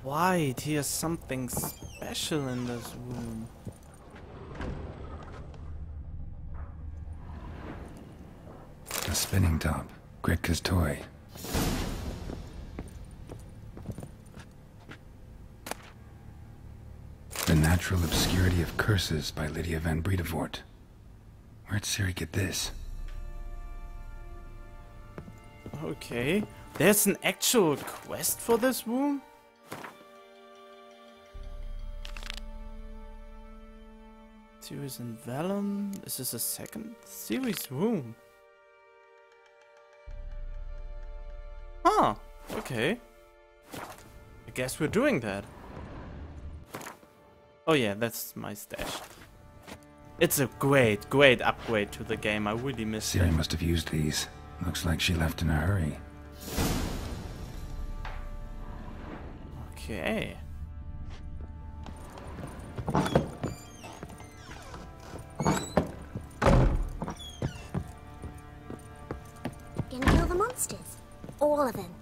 white. He has something special in this room. A spinning top. Gretka's toy. The Natural Obscurity of Curses by Lydia van Bredevoort. Where'd Ciri get this? Okay. There's an actual quest for this room? Ciri's in Vellum. Is this a second? Ciri's room. Huh. Okay. I guess we're doing that. Oh yeah, that's my stash. It's a great upgrade to the game. I really miss it. Ciri must have used these. Looks like she left in a hurry. Okay. Gonna kill the monsters. All of them.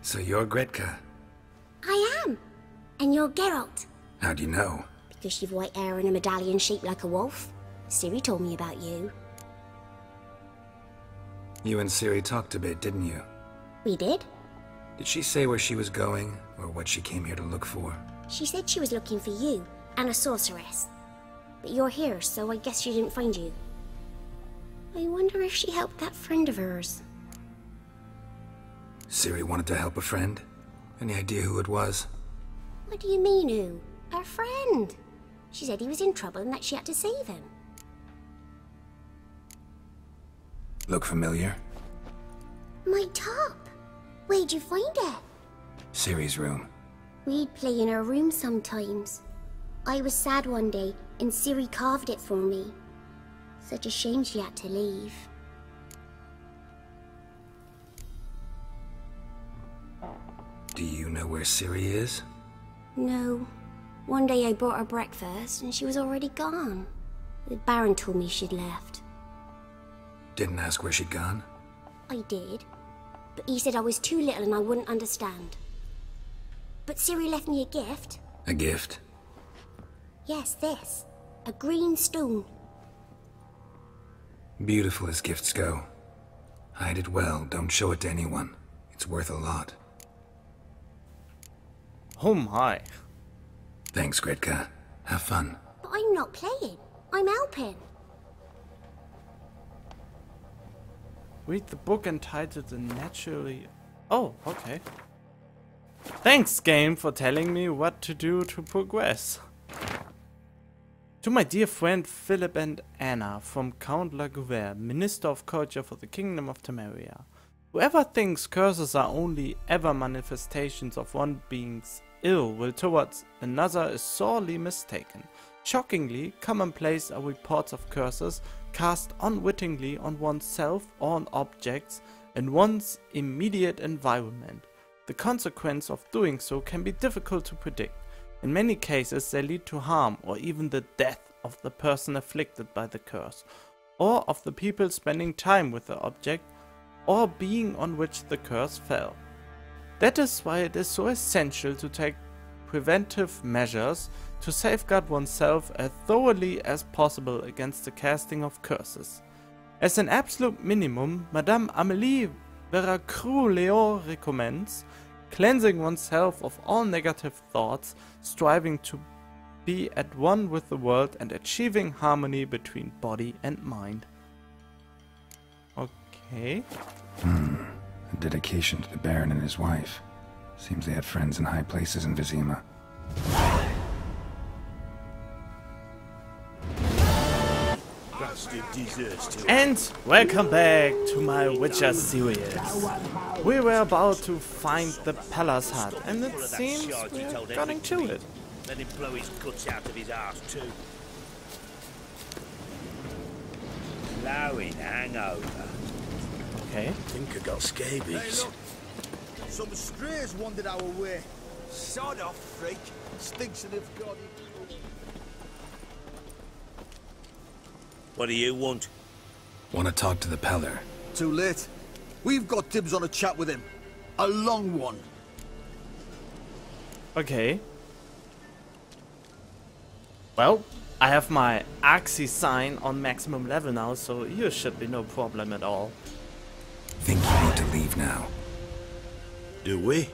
So you're Gretka? I am. And you're Geralt. How do you know? Because you've white hair and a medallion shaped like a wolf. Ciri told me about you. You and Ciri talked a bit, didn't you? We did? Did she say where she was going, or what she came here to look for? She said she was looking for you, and a sorceress. But you're here, so I guess she didn't find you. I wonder if she helped that friend of hers. Ciri wanted to help a friend? Any idea who it was? What do you mean, who? Her friend. She said he was in trouble and that she had to save him. Look familiar? My top. Where'd you find it? Ciri's room. We'd play in her room sometimes. I was sad one day, and Ciri carved it for me. Such a shame she had to leave. Do you know where Ciri is? No. One day I brought her breakfast, and she was already gone. The Baron told me she'd left. Didn't ask where she'd gone? I did. But he said I was too little and I wouldn't understand. But Ciri left me a gift. A gift? Yes, this. A green stone. Beautiful as gifts go. Hide it well, don't show it to anyone. It's worth a lot. Oh my. Thanks, Gretka. Have fun. But I'm not playing. I'm helping. Read the book entitled The Naturally... Oh, okay. Thanks, game, for telling me what to do to progress. To my dear friend Philip and Anna from Count Lagouvert, Minister of Culture for the Kingdom of Temeria. Whoever thinks curses are only ever manifestations of one being's ill will towards another is sorely mistaken. Shockingly, commonplace are reports of curses cast unwittingly on oneself or on objects in one's immediate environment. The consequence of doing so can be difficult to predict. In many cases they lead to harm or even the death of the person afflicted by the curse, or of the people spending time with the object or being on which the curse fell. That is why it is so essential to take preventive measures to safeguard oneself as thoroughly as possible against the casting of curses. As an absolute minimum, Madame Amélie Veracruz-Léon recommends cleansing oneself of all negative thoughts, striving to be at one with the world and achieving harmony between body and mind. Okay. A dedication to the Baron and his wife. Seems they had friends in high places in Vizima. And welcome back to my Witcher series. We were about to find the palace hut, and it seems we're getting to it. Let him blow his guts out of his arse too. Blowing hangover. Okay. Think I got scabies. Hey, look. Some strays wandered our way. Sod off, freak. Stinks of God. What do you want? Want to talk to the Peller? Too late. We've got dibs on a chat with him. A long one. Okay. Well, I have my Axie sign on maximum level now, so here should be no problem at all. Think you need to leave now. Do we?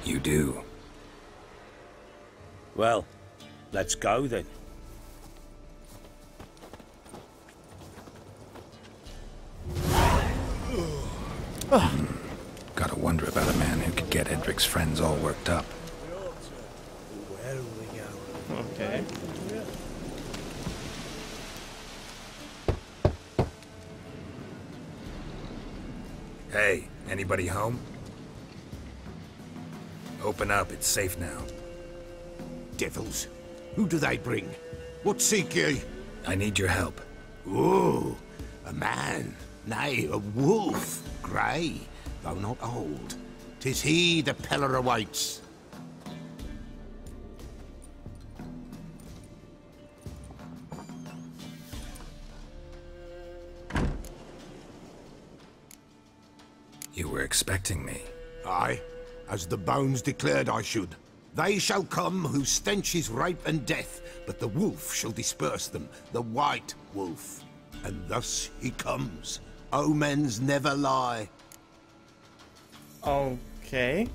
You do. Well, let's go then. Gotta wonder about a man who could get Edric's friends all worked up. Where are we going? Okay. Hey, anybody home? Open up, it's safe now. Devils. Who do they bring? What seek ye? I need your help. Oh, a man. Nay, a wolf. Grey, though not old. 'Tis he the Peller awaits. You were expecting me. Aye, as the bones declared I should. They shall come whose stench is rape and death, but the wolf shall disperse them, the white wolf. And thus he comes. Omens never lie. Okay.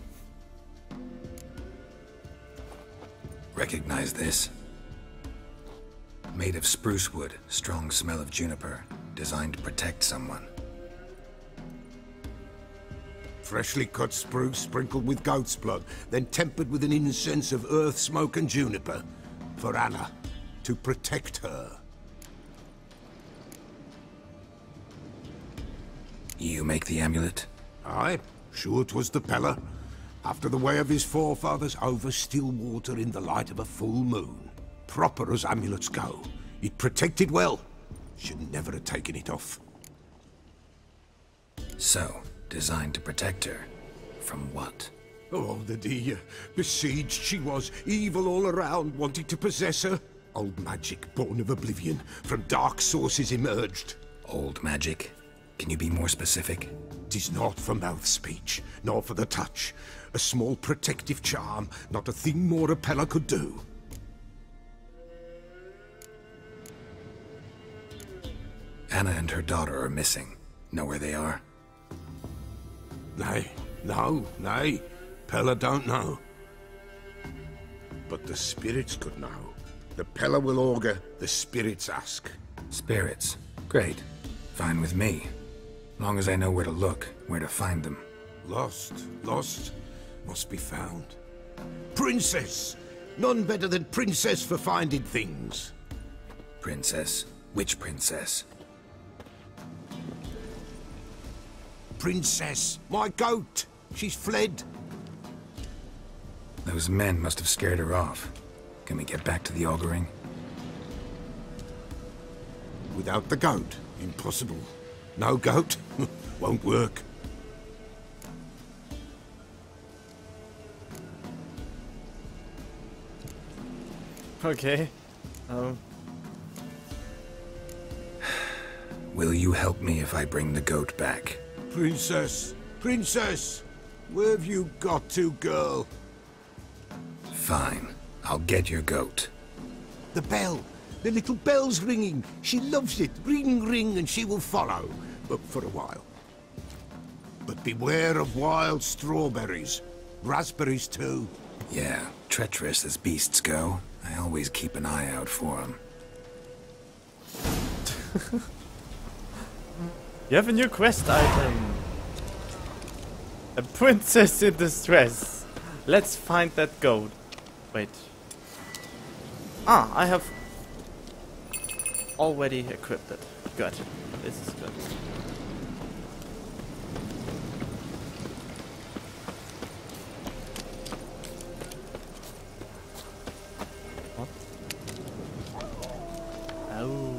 Recognize this? Made of spruce wood, strong smell of juniper, designed to protect someone. Freshly cut spruce sprinkled with goat's blood, then tempered with an incense of earth, smoke and juniper. For Anna, to protect her. You make the amulet? Aye, sure 'twas the Peller. After the way of his forefathers, over still water in the light of a full moon. Proper as amulets go. It protected well. Should never have taken it off. So, designed to protect her. From what? Oh, the dear. Besieged she was, evil all around, wanting to possess her. Old magic, born of oblivion, from dark sources emerged. Old magic? Can you be more specific? 'Tis not for mouth speech, nor for the touch. A small protective charm, not a thing more a Peller could do. Anna and her daughter are missing. Know where they are? Nay, nay. Peller don't know. But the spirits could know. The Peller will augur, the spirits ask. Spirits. Great. Fine with me. Long as I know where to look, where to find them. Lost, must be found. Princess! None better than Princess for finding things. Princess? Which princess? Princess, my goat! She's fled. Those men must have scared her off. Can we get back to the auguring? Without the goat, impossible. No goat, won't work. Okay. Will you help me if I bring the goat back? Princess, where have you got to, girl? Fine. I'll get your goat. The bell. The little bell's ringing. She loves it. Ring, ring, and she will follow. But for a while. But beware of wild strawberries. Raspberries, too. Yeah, treacherous as beasts go. I always keep an eye out for them. You have a new quest item. A princess in distress. Let's find that goat. Wait. Ah, I have already equipped it. Good. This is good. What? Oh.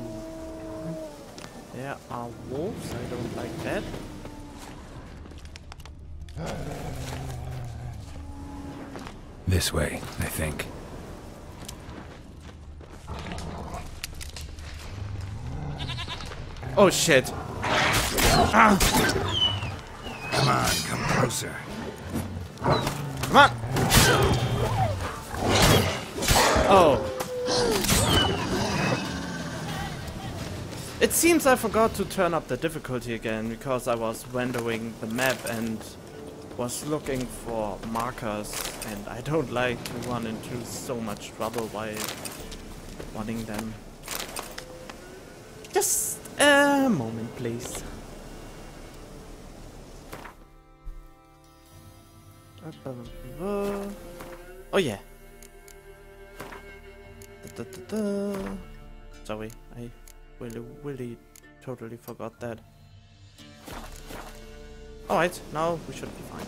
There are wolves. I don't like that. This way, I think. Oh shit. Come on, come closer. Come on! Oh. It seems I forgot to turn up the difficulty again because I was wandering the map and was looking for markers, and I don't like to run into so much trouble while wanting them. Just a moment, please. Oh yeah. Sorry, I really totally forgot that. Alright, now we should be fine.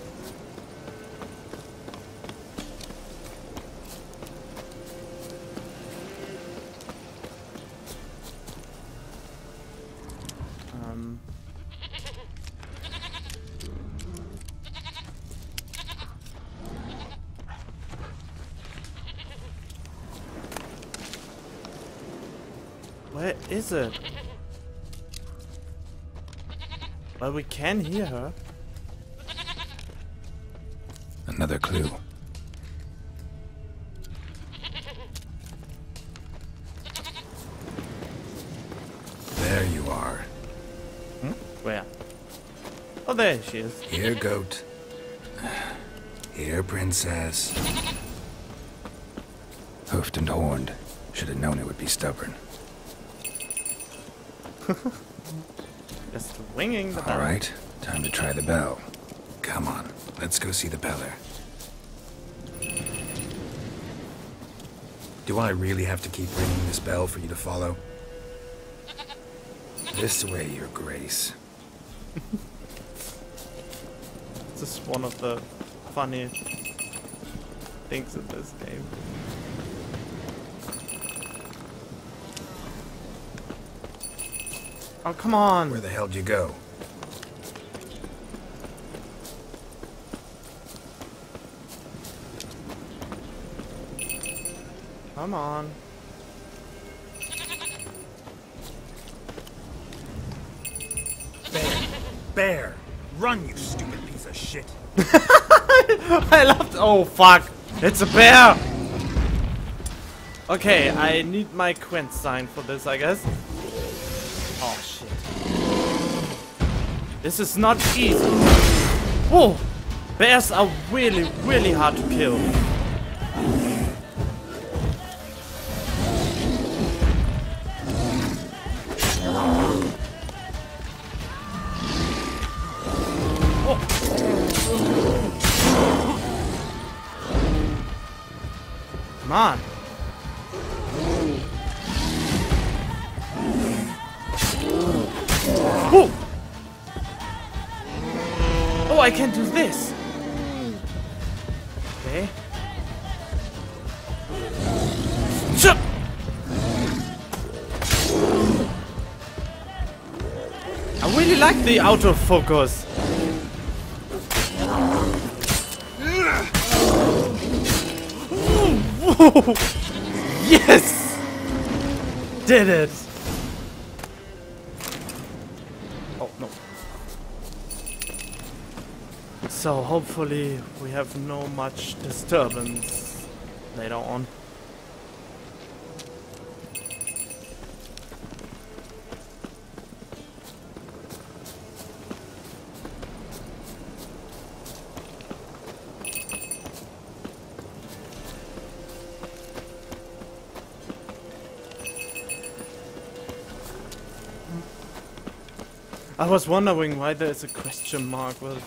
Where is it? Well, we can hear her. Another clue. There you are. Hmm? Where? Oh, there she is. Here, goat. Here, princess. Hoofed and horned. Should have known it would be stubborn. Just winging the bell. All right, time to try the bell. Come on, let's go see the beller. Do I really have to keep ringing this bell for you to follow? This way, your grace. This is one of the funny things in this game. Oh, come on! Where the hell'd you go? Come on. Bear! Run, you stupid piece of shit! I loved. Oh fuck! It's a bear! Okay, I need my Quint sign for this, I guess. Oh shit. This is not easy. Whoa! Bears are really hard to kill. Come on. Whoa. Oh, I can do this. Okay. Shut. I really like the autofocus. Whoa. Yes! Did it! Oh, no. So hopefully we have no much disturbance later on. I was wondering why there is a question mark. Well,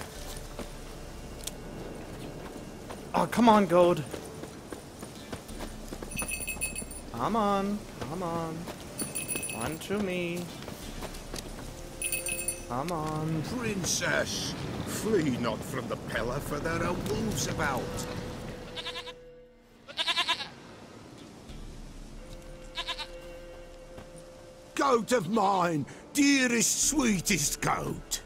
oh, come on, goat. Come on, come on. One to me. Come on. Princess, flee not from the pillar, for there are wolves about. Goat of mine, dearest, sweetest goat.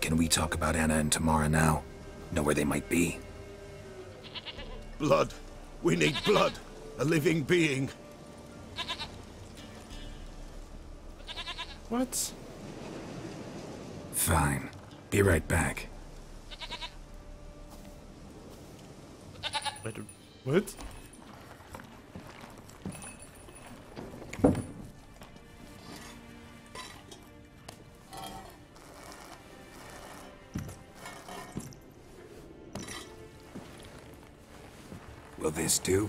Can we talk about Anna and Tamara now? Know where they might be? Blood. We need blood. A living being. What? Fine. Be right back. Wait, what? Will this do?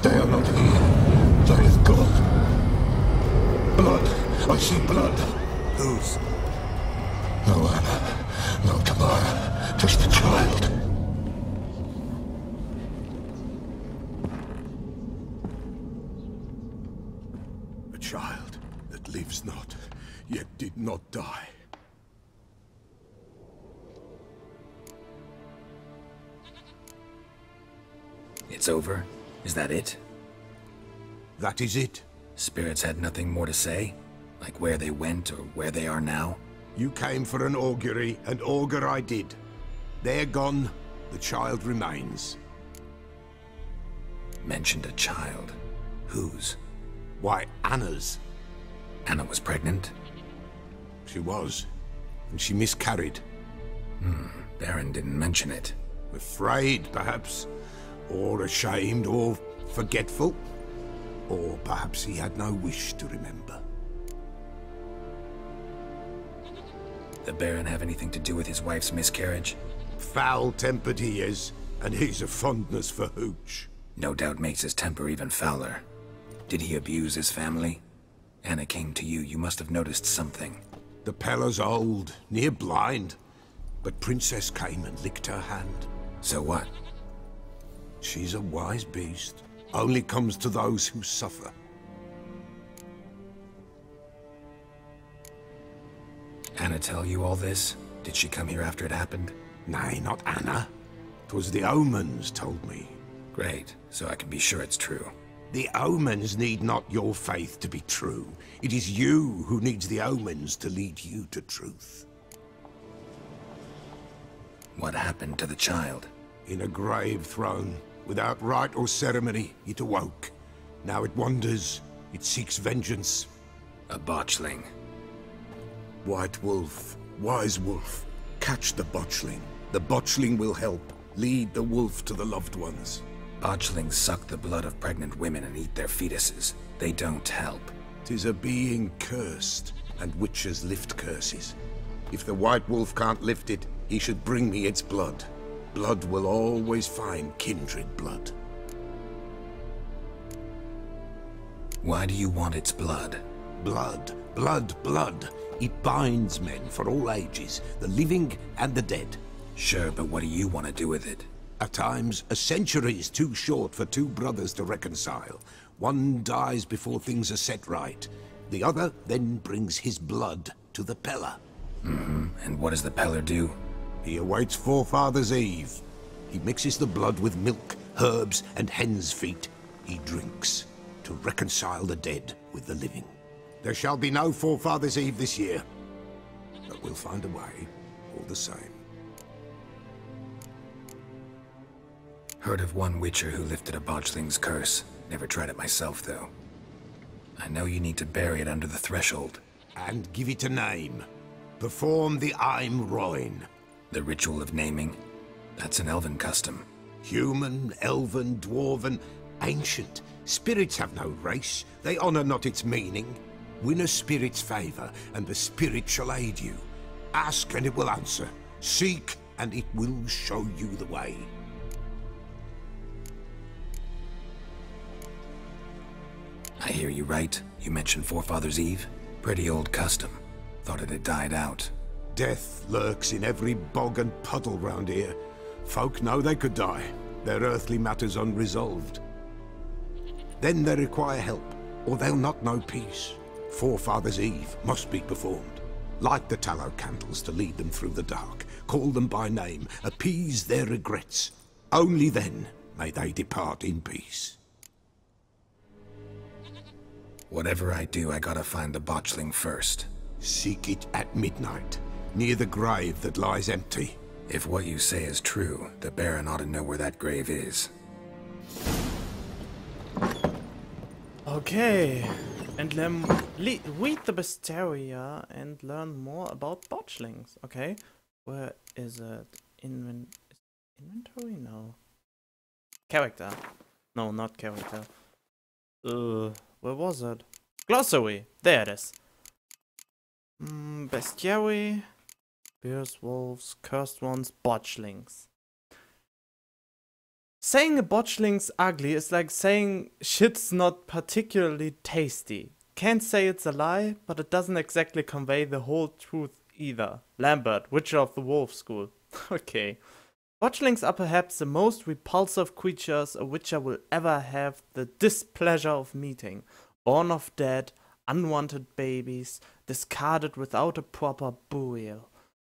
They are not here. There is God. Blood. I see blood. Whose? No Anna. No Tamara. Just the child. A child that lives not, yet did not die. It's over? Is that it? That is it. Spirits had nothing more to say? Like where they went or where they are now? You came for an augury, and augur I did. They're gone. The child remains. Mentioned a child. Whose? Why, Anna's. Anna was pregnant? She was. And she miscarried. Baron didn't mention it. Afraid, perhaps. Or ashamed, or forgetful. Or perhaps he had no wish to remember. The Baron have anything to do with his wife's miscarriage? Foul-tempered he is, and he's a fondness for hooch. No doubt makes his temper even fouler. Did he abuse his family? Anna came to you, you must have noticed something. The Pella's old, near blind. But Princess came and licked her hand. So what? She's a wise beast. Only comes to those who suffer. Anna tell you all this? Did she come here after it happened? Nay, not Anna. 'Twas the omens told me. Great, so I can be sure it's true. The omens need not your faith to be true. It is you who needs the omens to lead you to truth. What happened to the child? In a grave thrown, without rite or ceremony, it awoke. Now it wanders, it seeks vengeance. A botchling. White wolf, wise wolf, catch the botchling. The botchling will help, lead the wolf to the loved ones. Botchlings suck the blood of pregnant women and eat their fetuses. They don't help. 'Tis a being cursed, and witches lift curses. If the white wolf can't lift it, he should bring me its blood. Blood will always find kindred blood. Why do you want its blood? Blood, blood, blood. It binds men for all ages, the living and the dead. Sure, but what do you want to do with it? At times, a century is too short for two brothers to reconcile. One dies before things are set right. The other then brings his blood to the Pella. And what does the Peller do? He awaits Forefathers' Eve. He mixes the blood with milk, herbs, and hen's feet. He drinks to reconcile the dead with the living. There shall be no Forefathers' Eve this year. But we'll find a way, all the same. Heard of one witcher who lifted a botchling's curse. Never tried it myself, though. I know you need to bury it under the threshold. And give it a name. Perform the Aim Roin. The ritual of naming? That's an elven custom. Human, elven, dwarven, ancient. Spirits have no race. They honor not its meaning. Win a spirit's favor, and the spirit shall aid you. Ask, and it will answer. Seek, and it will show you the way. I hear you right. You mentioned Forefathers' Eve? Pretty old custom. Thought it had died out. Death lurks in every bog and puddle round here. Folk know they could die, their earthly matters unresolved. Then they require help, or they'll not know peace. Forefathers' Eve must be performed. Light the tallow candles to lead them through the dark. Call them by name, appease their regrets. Only then may they depart in peace. Whatever I do, I gotta find the botchling first. Seek it at midnight, near the grave that lies empty. If what you say is true, the Baron ought to know where that grave is. Okay, and read the Bestiaria and learn more about botchlings. Okay, where is it? Inventory? No. Character. No, not character. Where was it? Glossary. There it is. Bestiary. Bears, wolves, cursed ones, botchlings. Saying a botchling's ugly is like saying shit's not particularly tasty. Can't say it's a lie, but it doesn't exactly convey the whole truth either. Lambert, Witcher of the Wolf School. Okay. Botchlings are perhaps the most repulsive creatures a Witcher will ever have the displeasure of meeting. Born of dead, unwanted babies, discarded without a proper burial.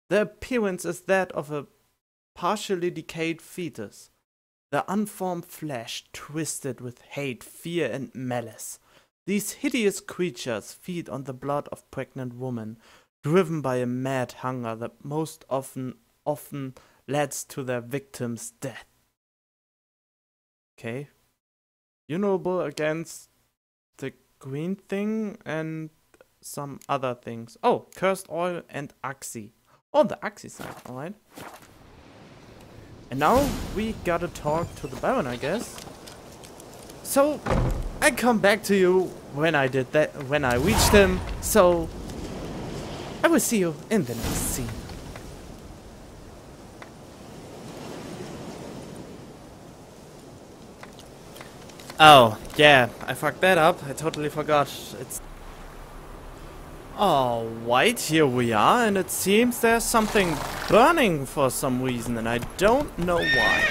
Their appearance is that of a partially decayed fetus. Their unformed flesh twisted with hate, fear, and malice. These hideous creatures feed on the blood of pregnant women, driven by a mad hunger that most often leads to their victims' death. Okay. Vulnerable against the green thing and some other things. Oh, cursed oil and Axi. On the Axi side, alright. And now we gotta talk to the Baron, I guess. So I come back to you when I did that, when I reached him. So I will see you in the next scene. Oh, yeah, I fucked that up. I totally forgot. It's... Alright, here we are, and it seems there's something burning for some reason, and I don't know why.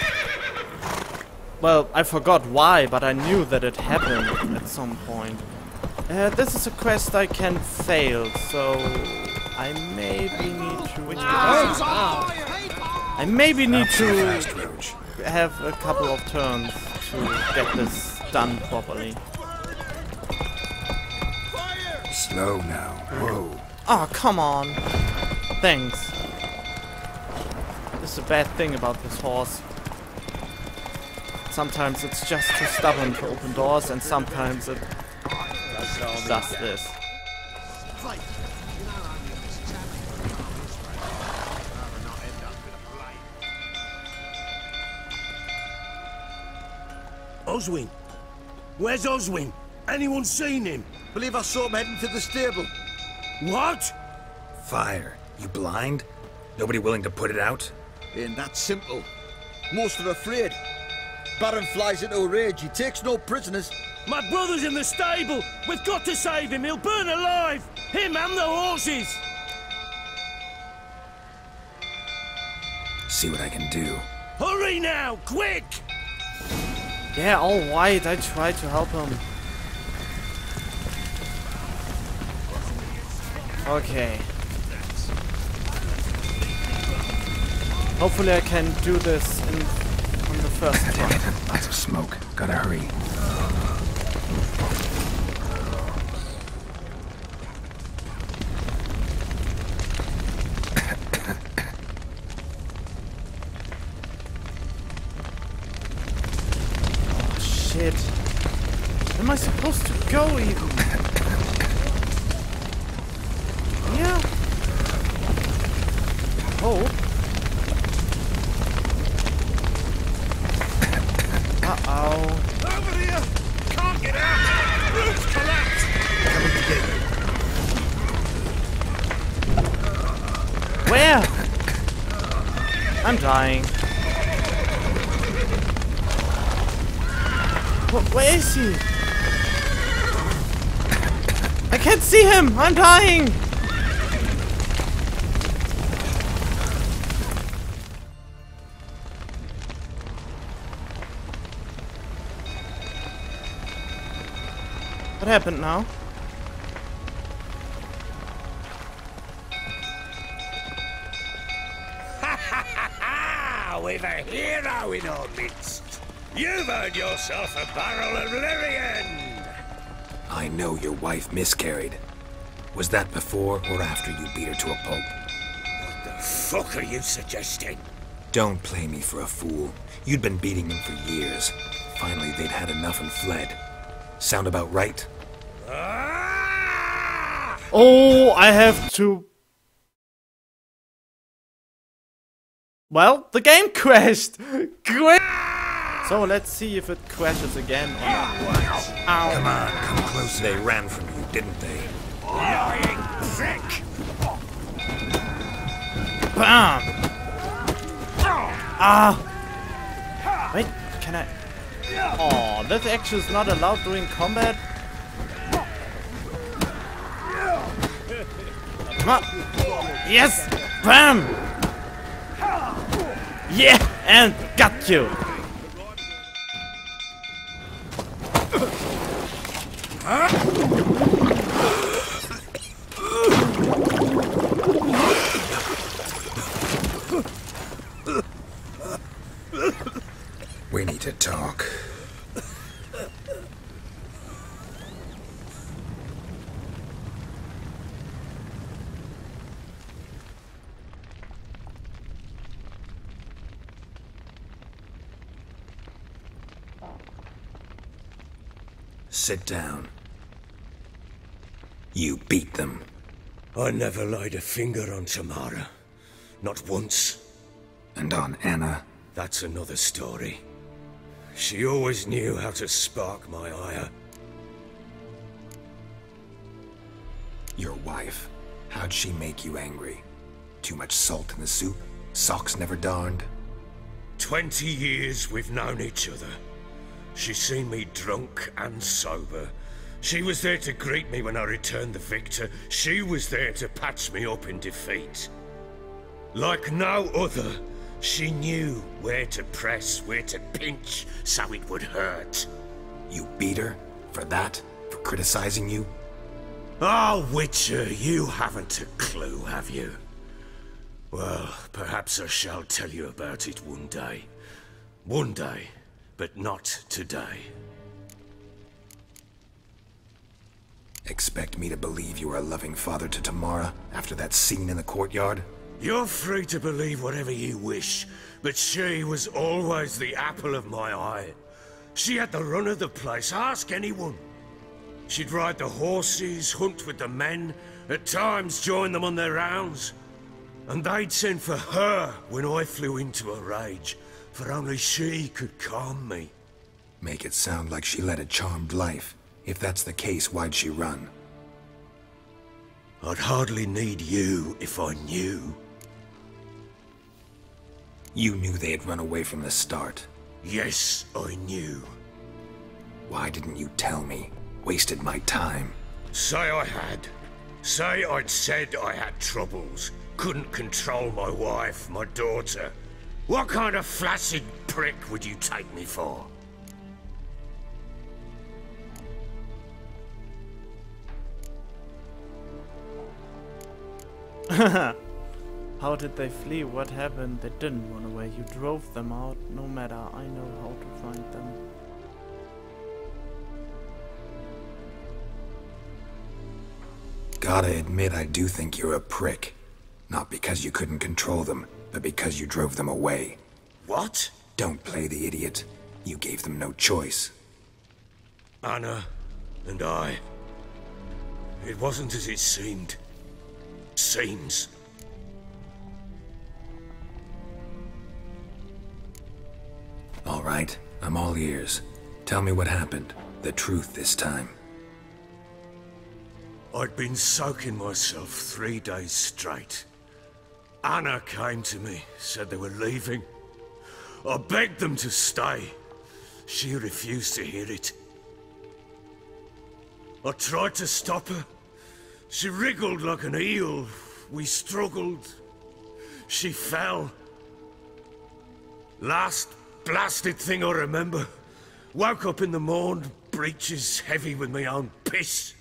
Well, I forgot why, but I knew that it happened at some point. This is a quest I can fail, so I maybe need to... I maybe need to have a couple of turns to get this done properly. Slow now. Whoa. Oh, come on. Thanks. This is a bad thing about this horse. Sometimes it's just too stubborn to open doors, and sometimes it does this. Oswin? Where's Oswin? Anyone seen him? Believe I saw him heading to the stable. What? Fire. You blind? Nobody willing to put it out? Ain't that simple. Most are afraid. Baron flies into a rage. He takes no prisoners. My brother's in the stable. We've got to save him. He'll burn alive. Him and the horses. See what I can do. Hurry now, quick! Yeah, alright, I tried to help him. Okay. Hopefully I can do this on the first time. Lots of smoke. Gotta hurry. Oh shit. Where am I supposed to go even? Yeah. Oh. Uh-oh. Over here! Can't get out! Roof's collapsed! Coming to get you. Where? I'm dying. Where is he? I can't see him! I'm dying! happened now? We've a hero in our midst. You've earned yourself a barrel of Lyrian. I know your wife miscarried. Was that before or after you beat her to a pulp? What the fuck are you suggesting? Don't play me for a fool. You'd been beating them for years. Finally, they'd had enough and fled. Sound about right? Ah! Oh, I have to... Well, the game crashed! So let's see if it crashes again or not. Ow. Come on, come closer. They ran from you, didn't they? Lying prick! Bam! Ah! Wait, can I... Oh, this action is not allowed during combat? Come on! Yes! Bam! Yeah! And got you! We need to talk. Sit down. You beat them. I never laid a finger on Tamara. Not once. And on Anna. That's another story. She always knew how to spark my ire. Your wife. How'd she make you angry? Too much salt in the soup? Socks never darned? 20 years we've known each other. She's seen me drunk and sober. She was there to greet me when I returned the victor. She was there to patch me up in defeat. Like no other, she knew where to press, where to pinch, so it would hurt. You beat her? For that? For criticizing you? Oh, Witcher, you haven't a clue, have you? Well, perhaps I shall tell you about it one day. One day, but not today. Expect me to believe you are a loving father to Tamara after that scene in the courtyard? You're free to believe whatever you wish, but she was always the apple of my eye. She had the run of the place, ask anyone. She'd ride the horses, hunt with the men, at times join them on their rounds. And they'd send for her when I flew into a rage, for only she could calm me. Make it sound like she led a charmed life. If that's the case, why'd she run? I'd hardly need you if I knew. You knew they had run away from the start. Yes, I knew. Why didn't you tell me? Wasted my time. Say I had. Say I'd said I had troubles. Couldn't control my wife, my daughter. What kind of flaccid prick would you take me for? How did they flee? What happened? They didn't run away. You drove them out. No matter, I know how to find them. Gotta admit, I do think you're a prick. Not because you couldn't control them, but because you drove them away. What? Don't play the idiot. You gave them no choice. Anna and I. It wasn't as it seemed. Seems. All right, I'm all ears. Tell me what happened. The truth this time. I'd been soaking myself 3 days straight. Anna came to me, said they were leaving. I begged them to stay. She refused to hear it. I tried to stop her. She wriggled like an eel. We struggled. She fell. Last blasted thing I remember. Woke up in the morn, breeches heavy with my own piss,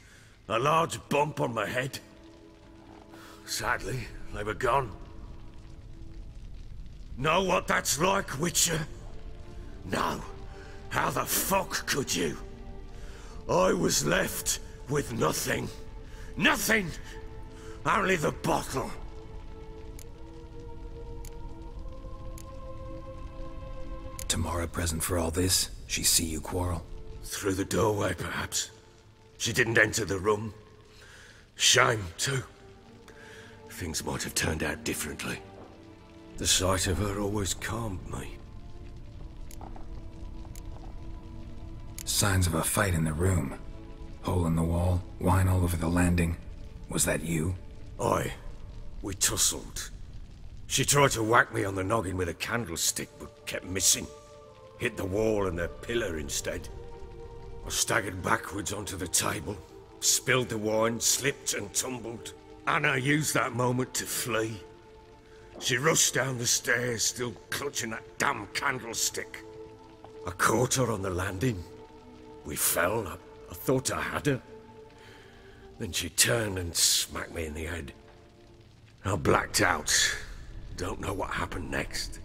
a large bump on my head. Sadly, they were gone. Know what that's like, Witcher? No. How the fuck could you? I was left with nothing. Nothing! Only the bottle. Tamara present for all this? She see you quarrel? Through the doorway, perhaps. She didn't enter the room. Shame, too. Things might have turned out differently. The sight of her always calmed me. Signs of a fight in the room. Hole in the wall, wine all over the landing. Was that you? Aye. We tussled. She tried to whack me on the noggin with a candlestick, but kept missing. Hit the wall and a pillar instead. I staggered backwards onto the table, spilled the wine, slipped and tumbled. Anna used that moment to flee. She rushed down the stairs, still clutching that damn candlestick. I caught her on the landing. We fell. I thought I had her. Then she turned and smacked me in the head. I blacked out. Don't know what happened next.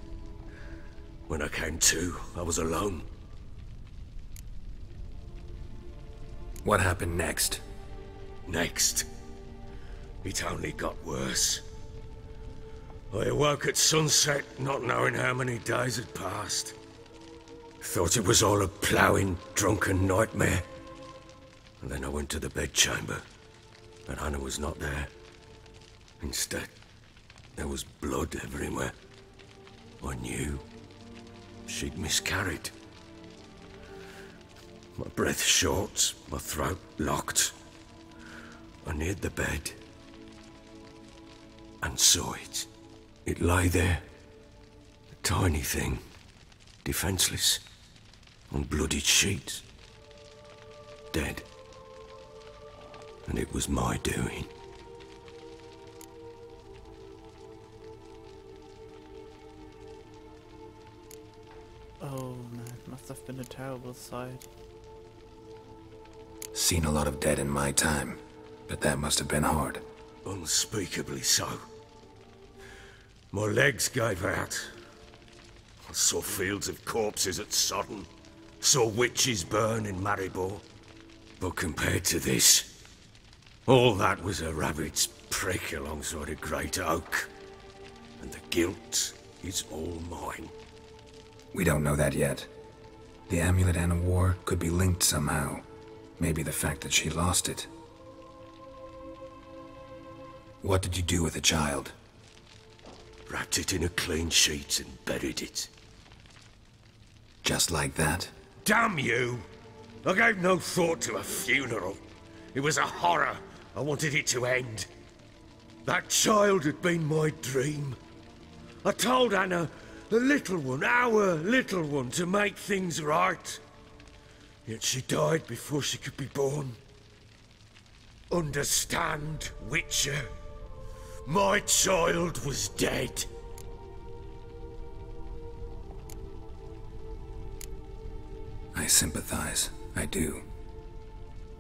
When I came to, I was alone. What happened next? Next? It only got worse. I awoke at sunset, not knowing how many days had passed. Thought it was all a ploughing, drunken nightmare. And then I went to the bedchamber, but Anna was not there. Instead, there was blood everywhere. I knew she'd miscarried. My breath short, my throat locked. I neared the bed and saw it. It lay there, a tiny thing, defenseless, on bloodied sheets, dead. And it was my doing. Oh man, it must have been a terrible sight. Seen a lot of dead in my time, but that must have been hard. Unspeakably so. My legs gave out. I saw fields of corpses at Sodden. Saw witches burn in Maribor. But compared to this, all that was a rabbit's prick alongside a great oak. And the guilt is all mine. We don't know that yet. The amulet Anna wore could be linked somehow. Maybe the fact that she lost it. What did you do with the child? Wrapped it in a clean sheet and buried it. Just like that? Damn you! I gave no thought to a funeral. It was a horror. I wanted it to end. That child had been my dream. I told Anna, the little one, our little one, to make things right. Yet she died before she could be born. Understand, Witcher? My child was dead. I sympathize. I do.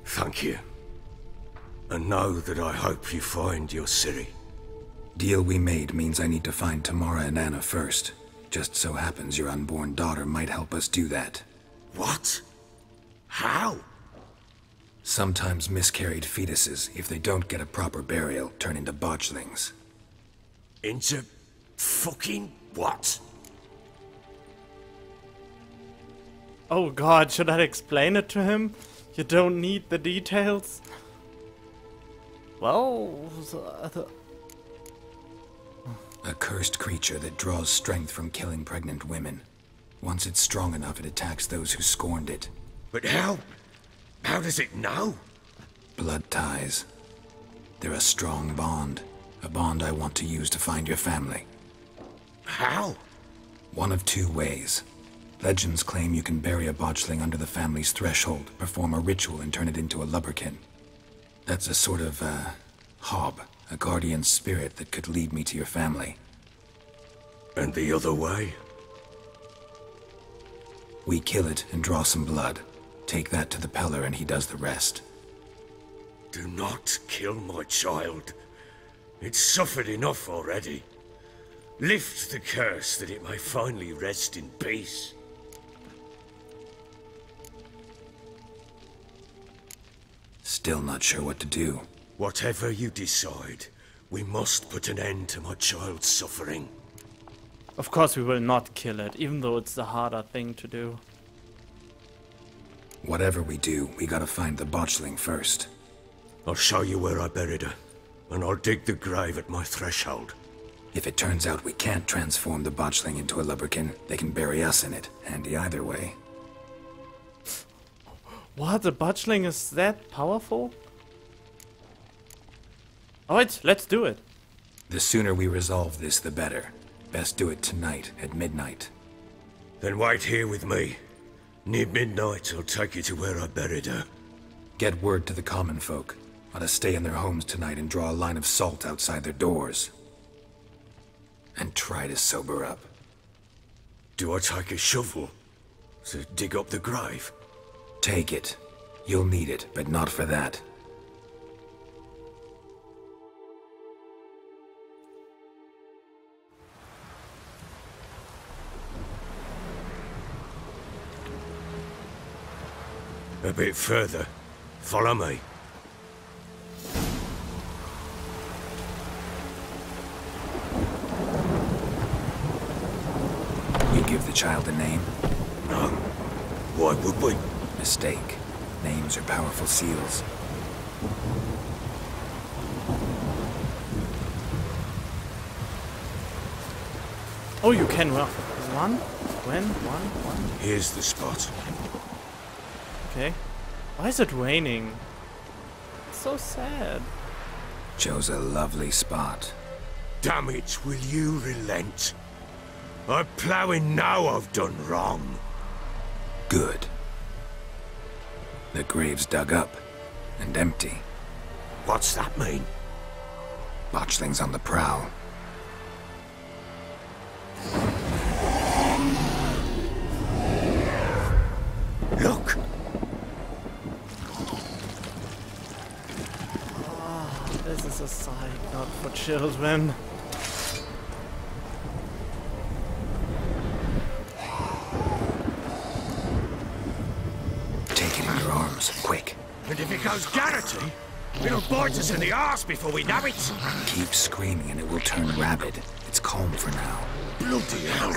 Thank you. And know that I hope you find your Ciri. Deal we made means I need to find Tamara and Anna first. Just so happens your unborn daughter might help us do that. What? How? Sometimes miscarried fetuses, if they don't get a proper burial, turn into botchlings. Into fucking what? Oh god, should I explain it to him? You don't need the details? Well, A cursed creature that draws strength from killing pregnant women. Once it's strong enough, it attacks those who scorned it. But how? How does it know? Blood ties. They're a strong bond. A bond I want to use to find your family. How? One of two ways. Legends claim you can bury a botchling under the family's threshold, perform a ritual and turn it into a lubberkin. That's a sort of, hob, a guardian spirit that could lead me to your family. And the other way? We kill it and draw some blood. Take that to the Peller and he does the rest. Do not kill my child. It's suffered enough already. Lift the curse that it may finally rest in peace. Still not sure what to do. Whatever you decide, we must put an end to my child's suffering. Of course we will not kill it, even though it's the harder thing to do. Whatever we do, we gotta find the botchling first. I'll show you where I buried her, and I'll dig the grave at my threshold. If it turns out we can't transform the botchling into a lubberkin, they can bury us in it. Handy either way. What? The botchling is that powerful? Alright, let's do it. The sooner we resolve this, the better. Best do it tonight, at midnight. Then wait here with me. Near midnight, I'll take you to where I buried her. Get word to the common folk. Ought to stay in their homes tonight and draw a line of salt outside their doors. And try to sober up. Do I take a shovel to dig up the grave? Take it. You'll need it, but not for that. A bit further. Follow me. You give the child a name? No. Why would we? Mistake. Names are powerful seals. Oh, you can run? One? Here's the spot. Okay. Why is it raining? It's so sad. Chose a lovely spot. Damn it, will you relent? I'm ploughing now I've done wrong. Good. The grave's dug up and empty. What's that mean? Botchling's on the prowl. Look! This is a sight not for children. Take it in your arms, quick. And if it goes garrety, it'll bite us in the arse before we know it. Keep screaming and it will turn rabid. It's calm for now. Bloody hell.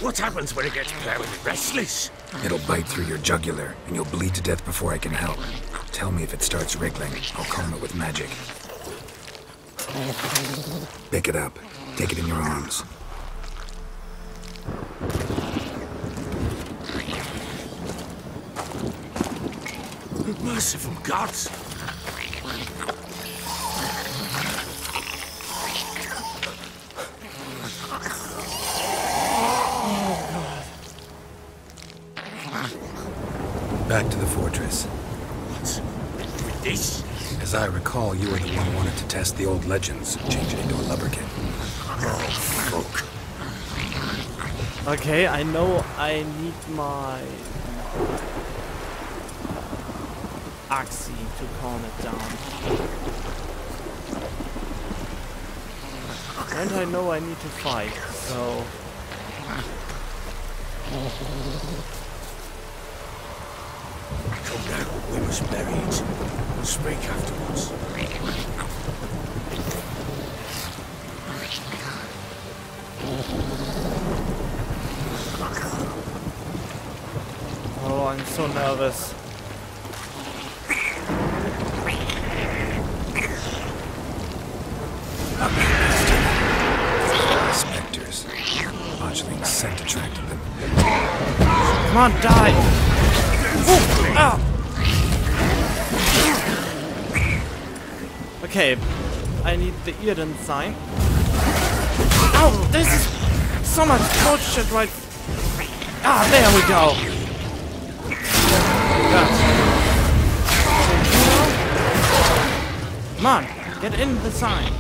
What happens when it gets plowing restless? It'll bite through your jugular and you'll bleed to death before I can help. Tell me if it starts wriggling. I'll calm it with magic. Pick it up. Take it in your arms. Merciful gods! Back to the fortress. What's with this? As I recall, you were the one who wanted to test the old legends, change it into a lubberkin. Oh, fuck. Okay, I know I need my Axie to calm it down. And I know I need to fight, so... Come now, we must bury it. We'll speak afterwards. Oh, I'm so nervous. Spectres. Botchling's scent attracted them. Come on, die! Ooh, ow. Okay, I need the Eden sign. Ow! This is so much bullshit right... Ah, there we go! Come on, get in the sign.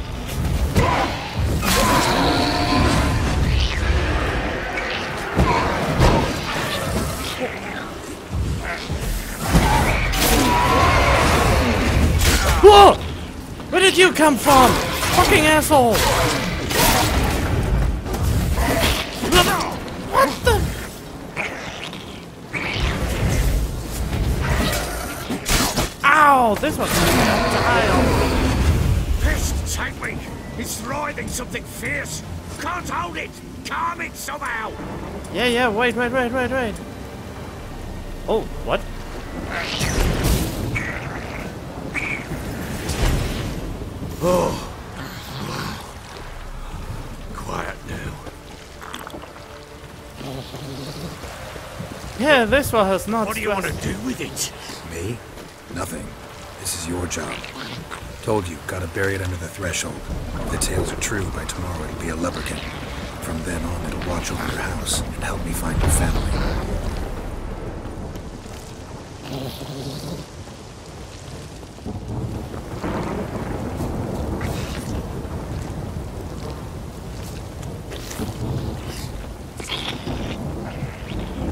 Whoa! Where did you come from? Fucking asshole! What the? Ow! This was time. Pissed, take me! It's writhing something fierce! Can't hold it! Calm it somehow! Yeah, wait. Oh, what? Oh. Quiet now. Yeah, this one has not. What do you want to do with it? Me? Nothing. This is your job. Told you, gotta bury it under the threshold. If the tales are true, by tomorrow it'll be a lubberkin. From then on, it'll watch over your house and help me find your family.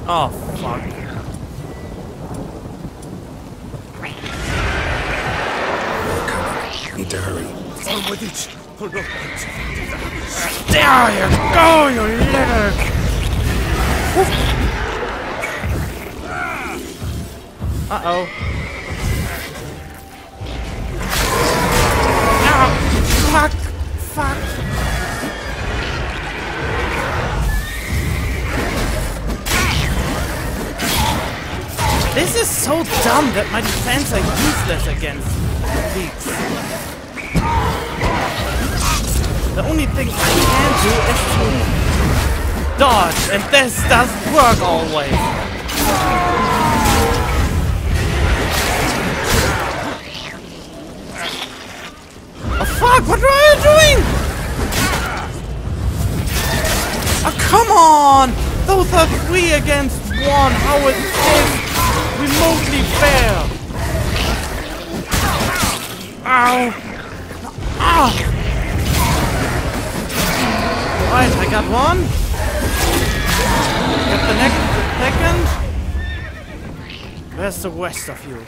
Oh, fuck. Need to hurry. On with it! Oh, no. There you go, you little... Uh-oh. Ah, fuck. This is so dumb that my defense are useless against leaks. The only thing I can do is to dodge, and this doesn't work always. Oh fuck, what are you doing? Oh come on! Those are 3 against 1, how is this remotely fair? Ow! Ah! Right, I got one. Got the next second. Where's the rest of you?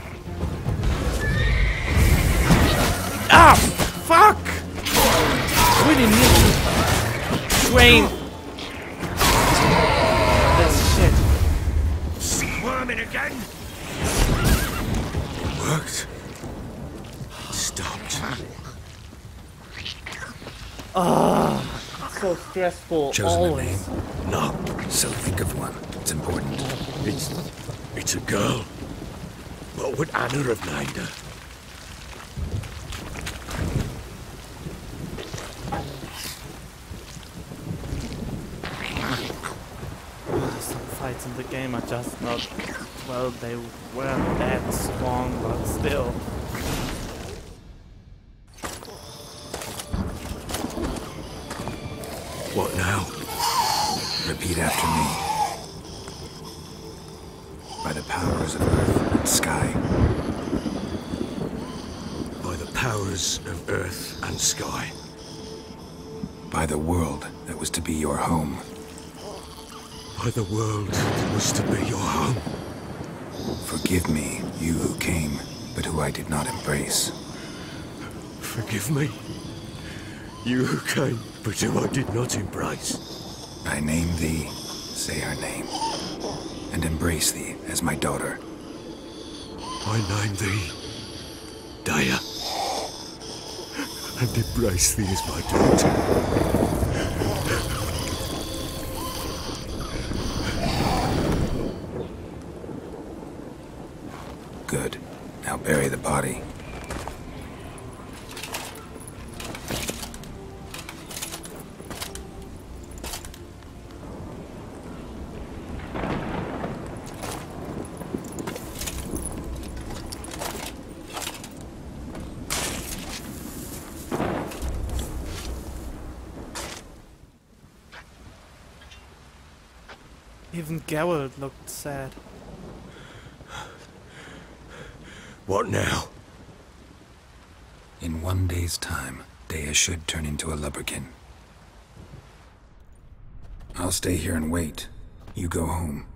Ah! Fuck! Really need to train this shit. Squirming again? Worked. Stopped. So stressful, Chosen always. a name? No. So think of one. It's important. It's a girl. What would Anna have named her? Some fights in the game are just not... Well, they weren't that strong, but still. What now? Repeat after me. By the powers of earth and sky. By the powers of earth and sky. By the world that was to be your home. By the world that was to be your home. Forgive me, you who came, but who I did not embrace. Forgive me. You who came, but who I did not embrace. I name thee, say her name, and embrace thee as my daughter. I name thee Daya, and embrace thee as my daughter. Good. Now bury the body. Even Geralt looked sad. What now? In 1 day's time, Daya should turn into a lubberkin. I'll stay here and wait. You go home.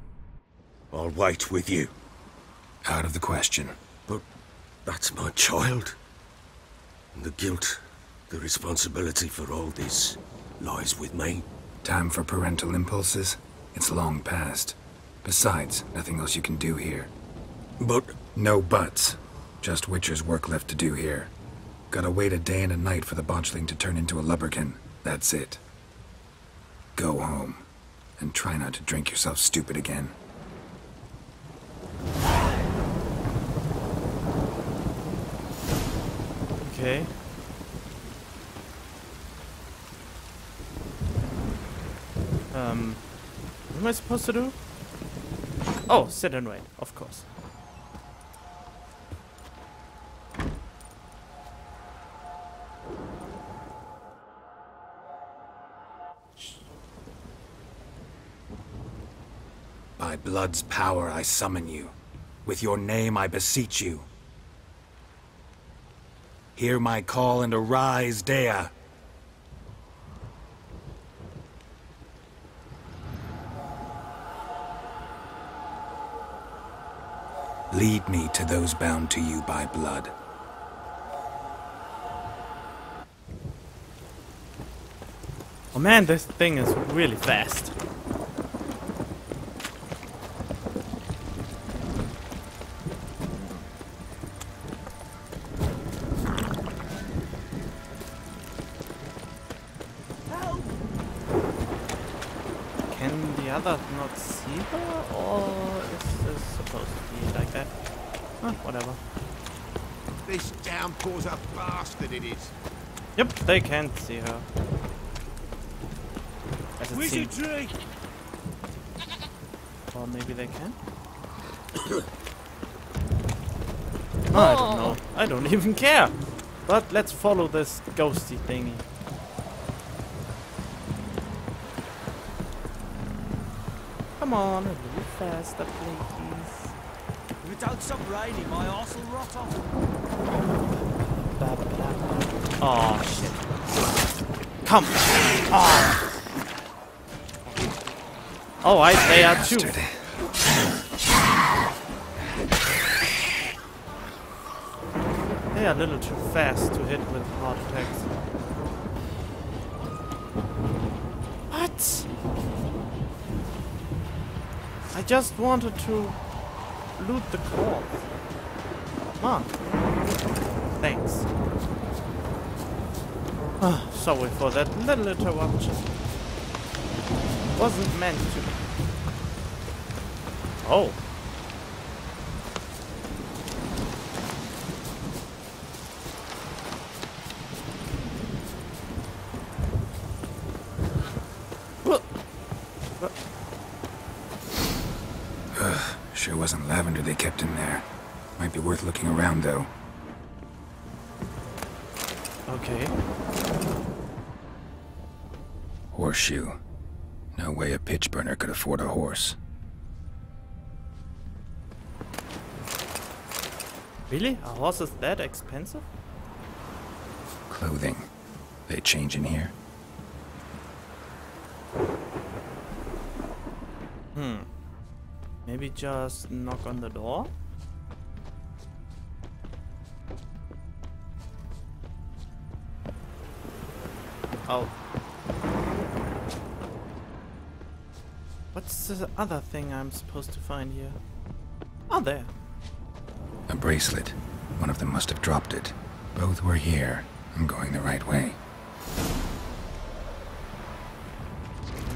I'll wait with you. Out of the question. But that's my child. The guilt, the responsibility for all this lies with me. Time for parental impulses? It's long past. Besides, nothing else you can do here. But No buts. Just Witcher's work left to do here. Gotta wait a day and a night for the botchling to turn into a lubberkin. That's it. Go home. And try not to drink yourself stupid again. Okay. What am I supposed to do? Oh, sit and wait, of course. By blood's power I summon you. With your name I beseech you. Hear my call and arise, Dea. Lead me to those bound to you by blood. Oh man, this thing is really fast. Can the other not see her, or is this supposed to be like that? Whatever. This downpour's a bastard, it is. Yep, they can't see her. As it Wizardry! seems. Or maybe they can? I don't know. I don't even care. But let's follow this ghosty thingy. Come on, a little faster, please. If it don't stop raining, my arse will rot off. Blah, blah, blah. Oh, shit. Come! Oh! Oh, they are too. They are a little too fast to hit with heart attacks. What? I just wanted to loot the corpse. Come on. Thanks. Sorry for that little interruption. Wasn't meant to. Oh. Sure wasn't lavender they kept in there. Might be worth looking around, though. Okay. Horseshoe. No way a pitch burner could afford a horse. Really? A horse is that expensive? Clothing. They change in here? Maybe just knock on the door? Oh. What's the other thing I'm supposed to find here? Oh, there. A bracelet. One of them must have dropped it. Both were here. I'm going the right way.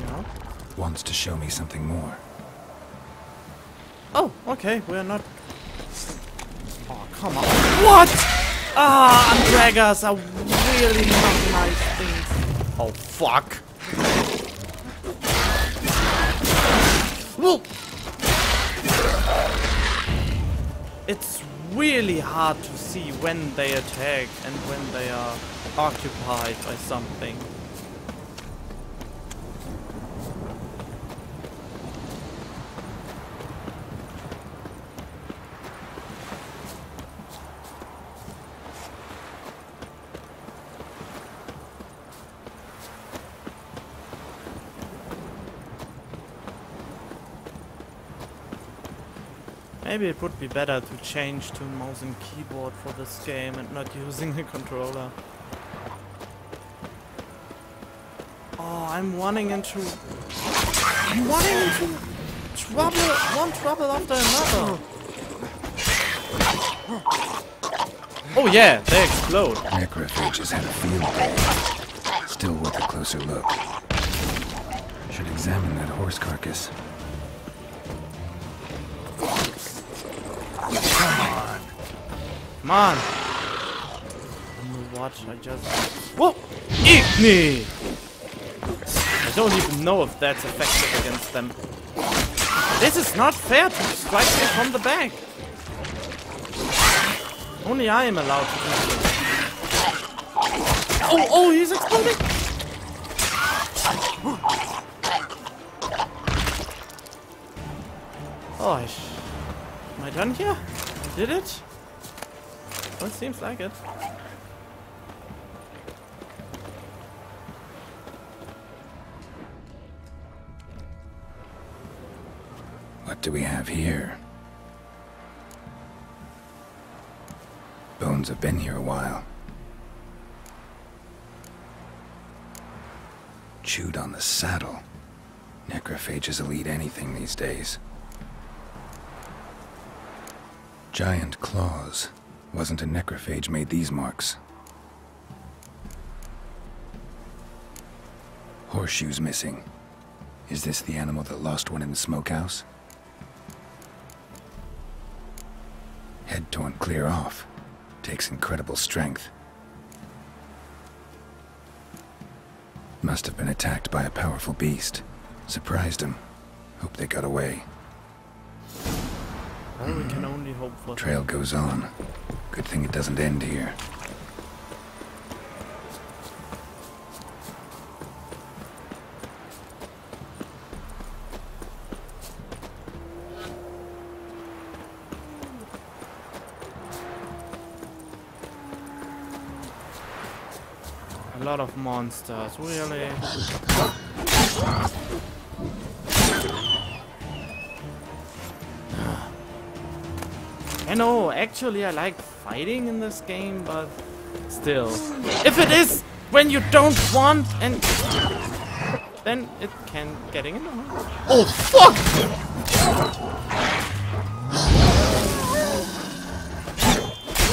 Yeah. Wants to show me something more. Oh, okay, we're not... Oh, come on. What? Ah, Undraggers are really not nice things. Oh, fuck. Whoa. It's really hard to see when they attack and when they are occupied by something. Maybe it would be better to change to mouse and keyboard for this game and not using a controller. Oh, I'm running into trouble, one trouble after another. Oh yeah, they explode. Necrophages had a field day. Still worth a closer look. Should examine that horse carcass. Come on. What? I just... Whoa! Eat me! I don't even know if that's effective against them. This is not fair to strike me from the back. Only I am allowed to do this. Oh, he's exploding! Oh, am I done here? Did it? Well, it seems like it. What do we have here? Bones have been here a while. Chewed on the saddle. Necrophages will eat anything these days. Giant claws. Wasn't a necrophage made these marks. Horseshoes missing. Is this the animal that lost one in the smokehouse? Head torn clear off. Takes incredible strength. Must have been attacked by a powerful beast. Surprised him. Hope they got away. Well, we can only hope for... Trail goes on. Good thing it doesn't end here. A lot of monsters, really. I know, actually I like fighting in this game, but still. If it is when you don't want and... then it can getting in the way. Oh, fuck!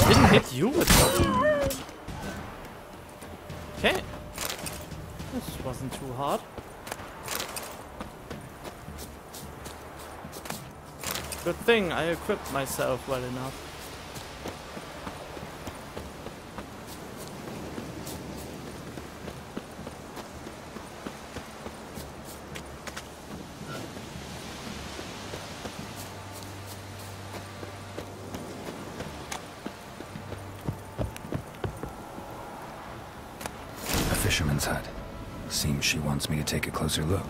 Didn't hit you with that. Okay. This wasn't too hard. Good thing I equipped myself well enough. A fisherman's hut. Seems she wants me to take a closer look.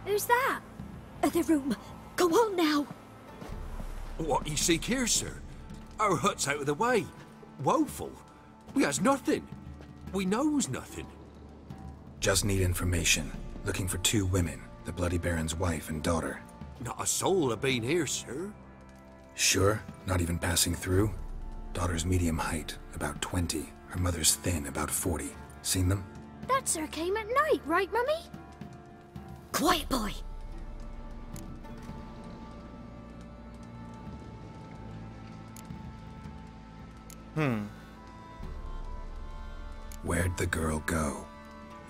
Who's that? The room. Go on now. What you seek here, sir? Our hut's out of the way. Woeful. We has nothing. We knows nothing. Just need information. Looking for 2 women. The Bloody Baron's wife and daughter. Not a soul have been here, sir. Sure? Not even passing through? Daughter's medium height, about 20. Her mother's thin, about 40. Seen them? That sir came at night, right, Mummy? Quiet, boy. Where'd the girl go?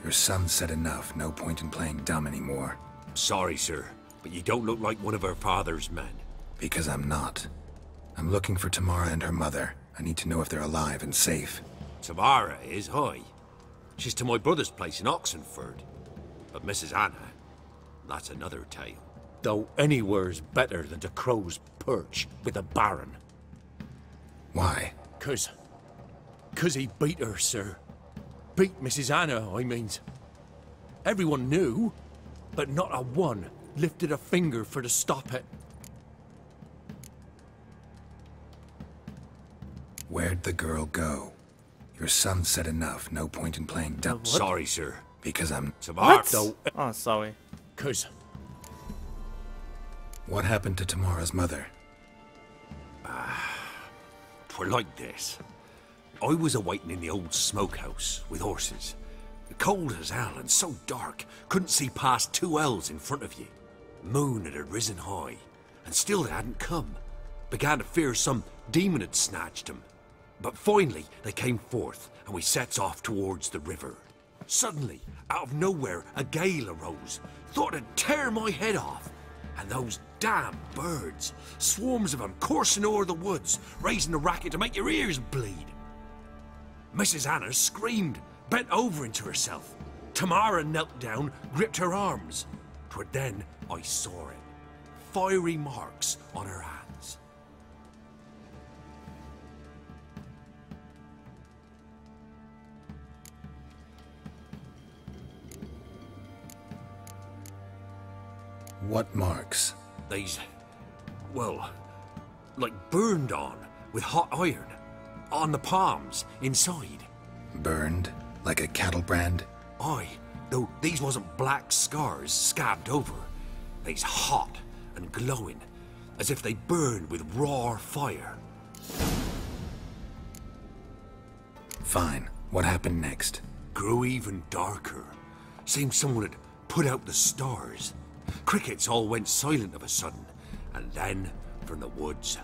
Your son said enough. No point in playing dumb anymore. Sorry, sir, but you don't look like one of our father's men. Because I'm not. I'm looking for Tamara and her mother. I need to know if they're alive and safe. Tamara is, hi. She's to my brother's place in Oxenford. But Mrs. Anna, that's another tale. Though anywhere's better than to Crow's Perch with a baron. Why? 'Cause he beat her, sir. Beat Mrs. Anna, I means. Everyone knew, but not a one lifted a finger for to stop it. Where'd the girl go? Your son said enough. No point in playing dumb. Sorry, sir. Because I'm... Tamara, What? don't... Oh, sorry. Cause What happened to Tamara's mother? Twere like this. I was awaiting in the old smokehouse with horses. Cold as hell and so dark, couldn't see past 2 ells in front of you. Moon had risen high, and still they hadn't come. Began to fear some demon had snatched them. But finally they came forth, and we sets off towards the river. Suddenly, out of nowhere, a gale arose. Thought it'd tear my head off. And those damn birds, swarms of them coursing o'er the woods, raising a racket to make your ears bleed. Mrs. Anna screamed, bent over into herself. Tamara knelt down, gripped her arms. 'Twere then I saw it. Fiery marks on her hands. What marks? These, well, like burned on with hot iron. On the palms, inside. Burned? Like a cattle brand? Aye, though these wasn't black scars scabbed over. They's hot and glowing, as if they burned with raw fire. Fine. What happened next? Grew even darker. Seemed someone had put out the stars. Crickets all went silent of a sudden, and then, from the woods,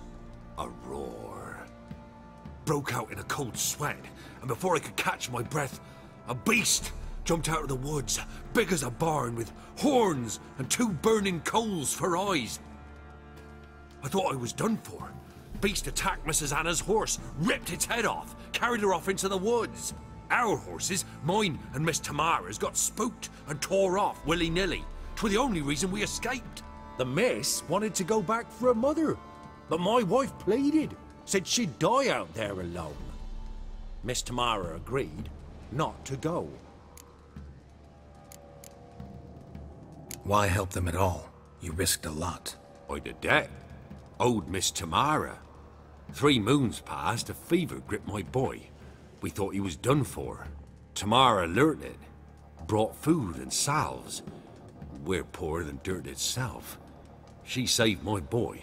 a roar. Broke out in a cold sweat, and before I could catch my breath, a beast jumped out of the woods, big as a barn, with horns and 2 burning coals for eyes. I thought I was done for. Beast attacked Mrs. Anna's horse, ripped its head off, carried her off into the woods. Our horses, mine and Miss Tamara's, got spooked and tore off willy-nilly. 'Twere the only reason we escaped. the miss wanted to go back for her mother, but my wife pleaded, said she'd die out there alone. Miss Tamara agreed not to go. Why help them at all? You risked a lot. I'd a debt. Owed Miss Tamara. 3 moons passed, a fever gripped my boy. We thought he was done for. Tamara learnt it. Brought food and salves. We're poorer than dirt itself. She saved my boy.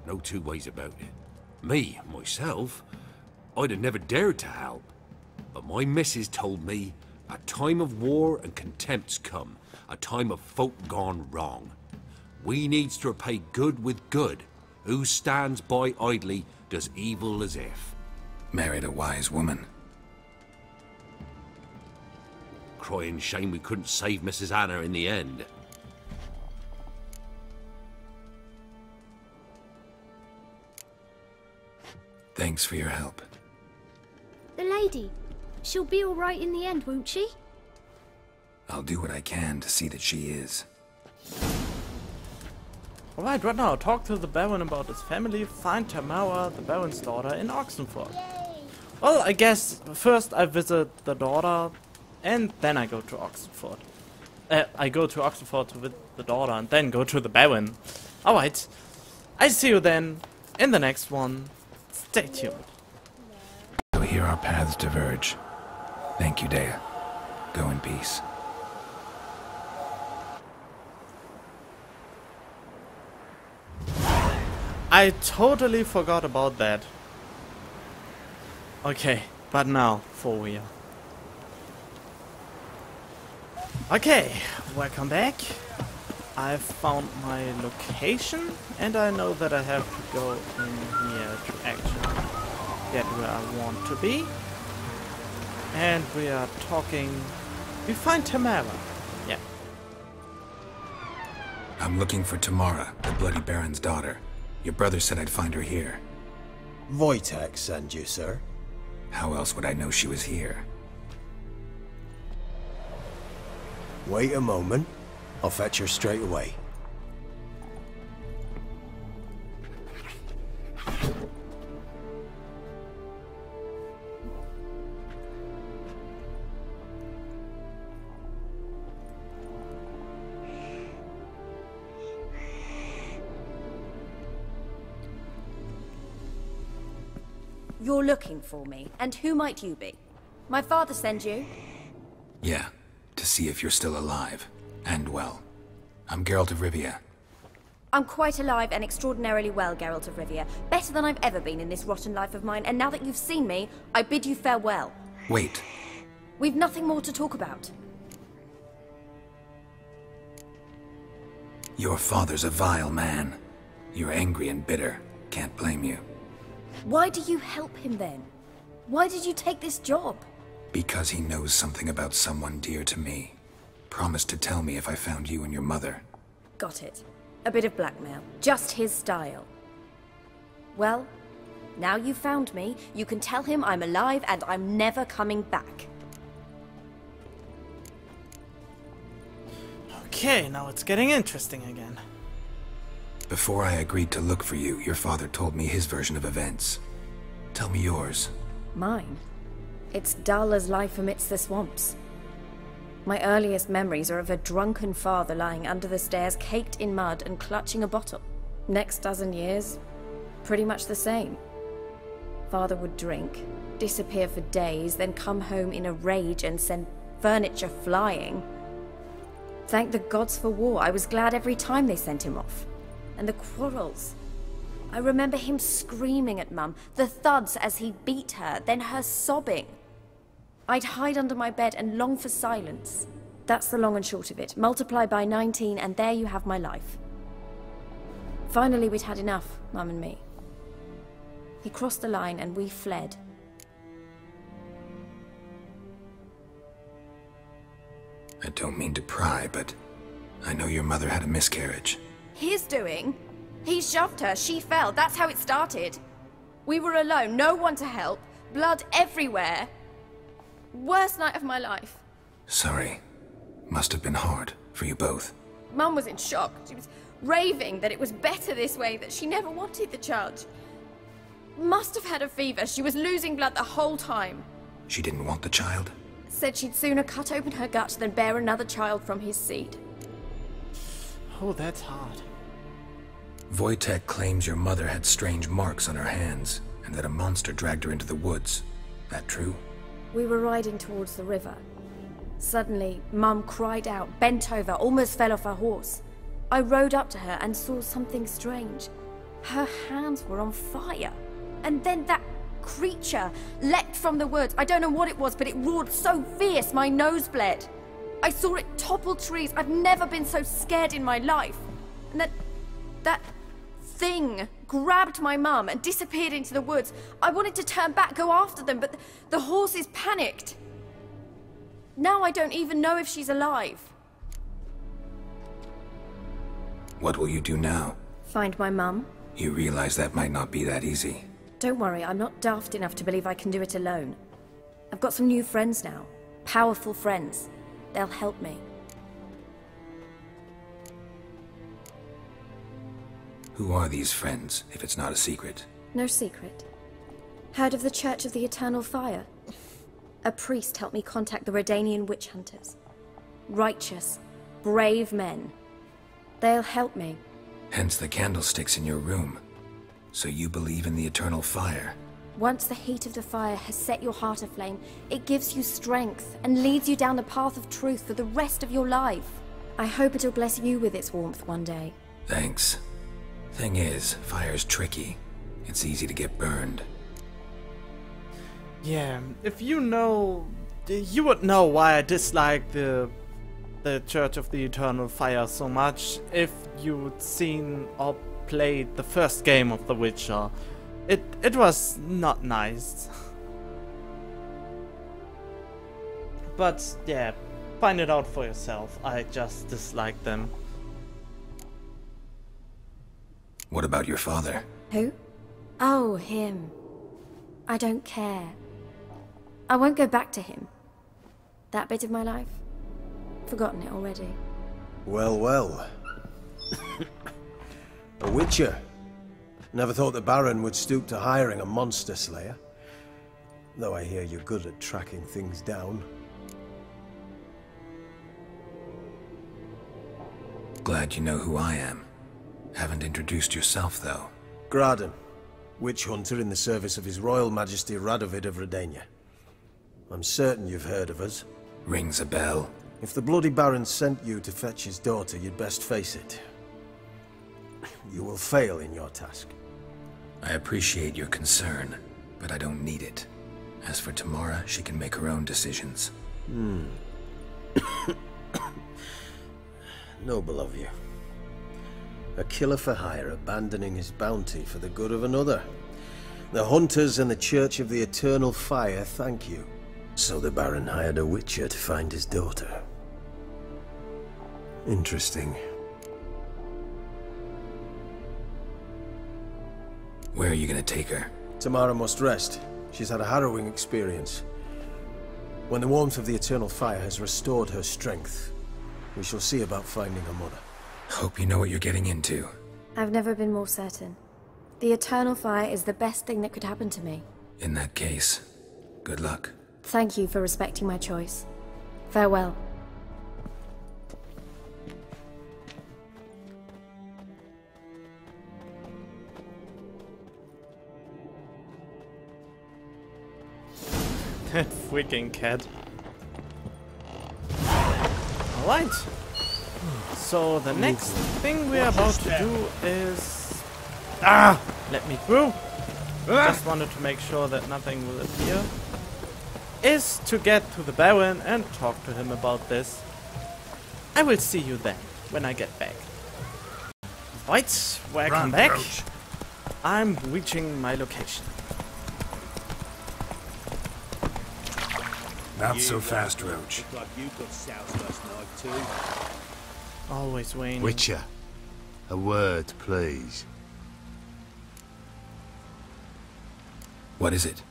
No 2 ways about it. Me, myself, I'd have never dared to help. But my missus told me a time of war and contempt's come. A time of folk gone wrong. We needs to repay good with good. Who stands by idly does evil as if. Married a wise woman. Crying shame we couldn't save Mrs. Anna in the end. Thanks for your help. The lady. She'll be all right in the end, won't she? I'll do what I can to see that she is. Alright, right now, talk to the Baron about his family, find Tamara, the Baron's daughter, in Oxenford. Well, I guess first I visit the daughter, and then I go to Oxenford. I go to Oxenford to visit the daughter, and then go to the Baron. Alright, I see you then, in the next one. Stay tuned. So here our paths diverge. Thank you, Dea. Go in peace. I totally forgot about that. Okay, but now, for real. Okay, welcome back. I've found my location, and I know that I have to go in here to actually get where I want to be. And we are talking... We find Tamara. Yeah. I'm looking for Tamara, the Bloody Baron's daughter. Your brother said I'd find her here. Wojtek sent you, sir. How else would I know she was here? Wait a moment. I'll fetch her straight away. You're looking for me, and who might you be? My father sent you? Yeah, to see if you're still alive. And well. I'm Geralt of Rivia. I'm quite alive and extraordinarily well, Geralt of Rivia. Better than I've ever been in this rotten life of mine, and now that you've seen me, I bid you farewell. Wait. We've nothing more to talk about. Your father's a vile man. You're angry and bitter. Can't blame you. Why do you help him then? Why did you take this job? Because he knows something about someone dear to me. Promised to tell me if I found you and your mother. Got it. A bit of blackmail. Just his style. Well, now you've found me, you can tell him I'm alive and I'm never coming back. Okay, now it's getting interesting again. Before I agreed to look for you, your father told me his version of events. Tell me yours. Mine? It's dull as life amidst the swamps. My earliest memories are of a drunken father lying under the stairs, caked in mud and clutching a bottle. Next dozen years, pretty much the same. Father would drink, disappear for days, then come home in a rage and send furniture flying. Thank the gods for war. I was glad every time they sent him off. And the quarrels. I remember him screaming at Mum, the thuds as he beat her, then her sobbing. I'd hide under my bed and long for silence. That's the long and short of it. Multiply by 19 and there you have my life. Finally we'd had enough, Mum and me. He crossed the line and we fled. I don't mean to pry, but I know your mother had a miscarriage. His doing? He shoved her, she fell, that's how it started. We were alone, no one to help, blood everywhere. Worst night of my life. Sorry. Must have been hard for you both. Mum was in shock. She was raving that it was better this way, that she never wanted the child. Must have had a fever. She was losing blood the whole time. She didn't want the child? Said she'd sooner cut open her gut than bear another child from his seed. Oh, that's hard. Wojtek claims your mother had strange marks on her hands, and that a monster dragged her into the woods. That true? We were riding towards the river. Suddenly, Mum cried out, bent over, almost fell off her horse. I rode up to her and saw something strange. Her hands were on fire. And then that creature leapt from the woods. I don't know what it was, but it roared so fierce my nose bled. I saw it topple trees. I've never been so scared in my life. And that thing grabbed my mum and disappeared into the woods. I wanted to turn back, go after them, but the horses panicked. Now I don't even know if she's alive. What will you do now? Find my mum. You realize that might not be that easy. Don't worry, I'm not daft enough to believe I can do it alone. I've got some new friends now. Powerful friends. They'll help me. Who are these friends, if it's not a secret? No secret. Heard of the Church of the Eternal Fire? A priest helped me contact the Redanian witch hunters. Righteous, brave men. They'll help me. Hence the candlesticks in your room. So you believe in the eternal fire? Once the heat of the fire has set your heart aflame, it gives you strength and leads you down the path of truth for the rest of your life. I hope it'll bless you with its warmth one day. Thanks. Thing is, fire's tricky. It's easy to get burned. Yeah, if you know, you would know why I dislike the Church of the Eternal Fire so much if you'd seen or played the first game of The Witcher. It was not nice. But yeah, find it out for yourself. I just dislike them. What about your father? Who? Oh, him. I don't care. I won't go back to him. That bit of my life? Forgotten it already. Well, well. A witcher. Never thought the Baron would stoop to hiring a monster slayer. Though I hear you're good at tracking things down. Glad you know who I am. Haven't introduced yourself, though. Graden, witch hunter in the service of His Royal Majesty Radovid of Redania. I'm certain you've heard of us. Rings a bell. If the bloody Baron sent you to fetch his daughter, you'd best face it. You will fail in your task. I appreciate your concern, but I don't need it. As for Tamara, she can make her own decisions. Noble of you. A killer for hire abandoning his bounty for the good of another. The hunters and the Church of the Eternal Fire thank you. So the Baron hired a witcher to find his daughter. Interesting. Where are you gonna take her? Tamara must rest. She's had a harrowing experience. When the warmth of the Eternal Fire has restored her strength, we shall see about finding her mother. Hope you know what you're getting into. I've never been more certain. The Eternal Fire is the best thing that could happen to me. In that case, good luck. Thank you for respecting my choice. Farewell. That freaking cat. Alright. So the next thing we're about to do is... let me through. Just wanted to make sure that nothing will appear. Is to get to the Baron and talk to him about this. I will see you then, when I get back. Right, welcome back. I'm reaching my location. Not so fast, Roach. Looked like you got soused last night too. Always Wayne. Witcher, a word, please. What is it?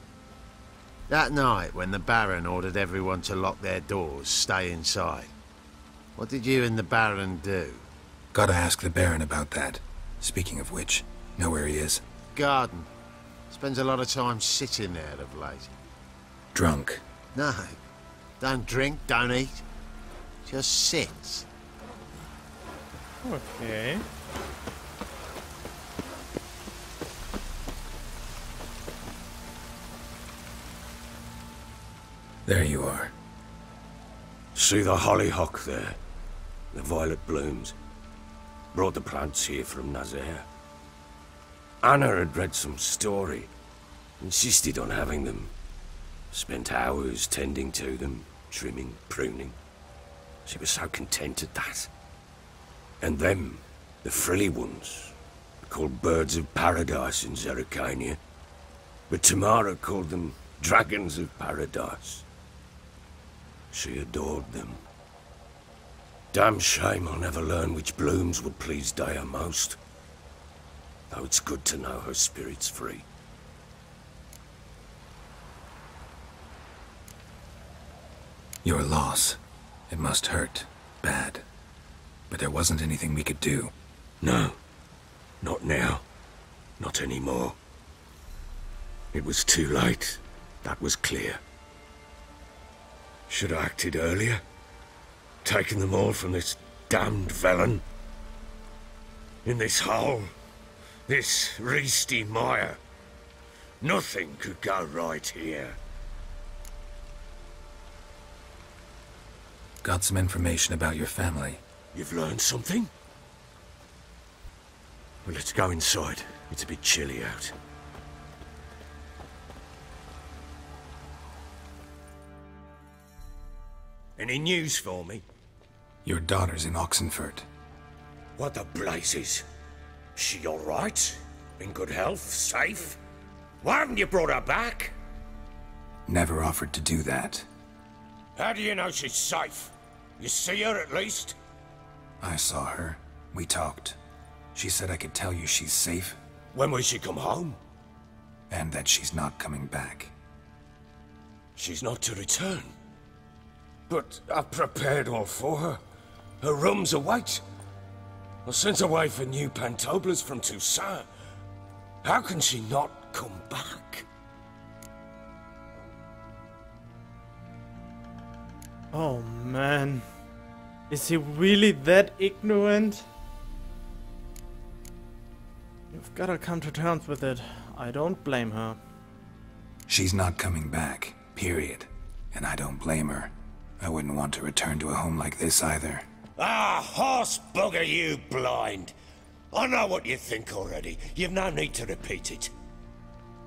That night when the Baron ordered everyone to lock their doors, stay inside. What did you and the Baron do? Gotta ask the Baron about that. Speaking of which, know where he is? Garden. Spends a lot of time sitting there of late. Drunk. No. Don't drink, don't eat. Just sits. Okay. There you are. See the hollyhock there? The violet blooms. Brought the plants here from Nazaire. Anna had read some story. Insisted on having them. Spent hours tending to them, trimming, pruning. She was so content at that. And them, the frilly ones, called birds of paradise in Zerrikania. But Tamara called them dragons of paradise. She adored them. Damn shame I'll never learn which blooms would please Dea most. Though it's good to know her spirit's free. Your loss. It must hurt. Bad. But there wasn't anything we could do. No. Not now. Not anymore. It was too late. That was clear. Should have acted earlier. Taken them all from this damned villain. In this hole. This reesty mire. Nothing could go right here. Got some information about your family. You've learned something? Well, let's go inside. It's a bit chilly out. Any news for me? Your daughter's in Oxenfurt. What the blazes? She all right? In good health? Safe? Why haven't you brought her back? Never offered to do that. How do you know she's safe? You see her at least? I saw her. We talked. She said I could tell you she's safe. When will she come home? And that she's not coming back. She's not to return. But I've prepared all for her. Her rooms await. I sent away for new pantoblas from Toussaint. How can she not come back? Oh man. Is he really that ignorant? You've gotta come to terms with it. I don't blame her. She's not coming back. Period. And I don't blame her. I wouldn't want to return to a home like this either. Ah, horse bugger you, blind. I know what you think already. You've no need to repeat it.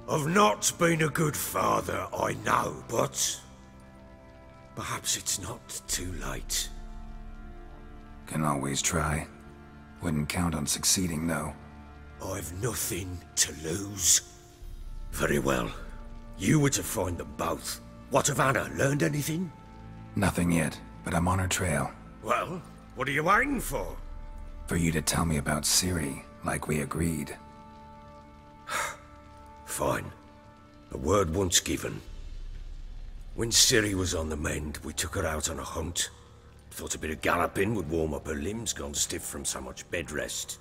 I've not been a good father, I know, but perhaps it's not too late. Can always try. Wouldn't count on succeeding, though. I've nothing to lose. Very well. You were to find them both. What of Anna? Learned anything? Nothing yet, but I'm on her trail. Well, what are you waiting for? For you to tell me about Ciri, like we agreed. Fine. A word once given. When Ciri was on the mend, we took her out on a hunt. Thought a bit of galloping would warm up her limbs, gone stiff from so much bed rest.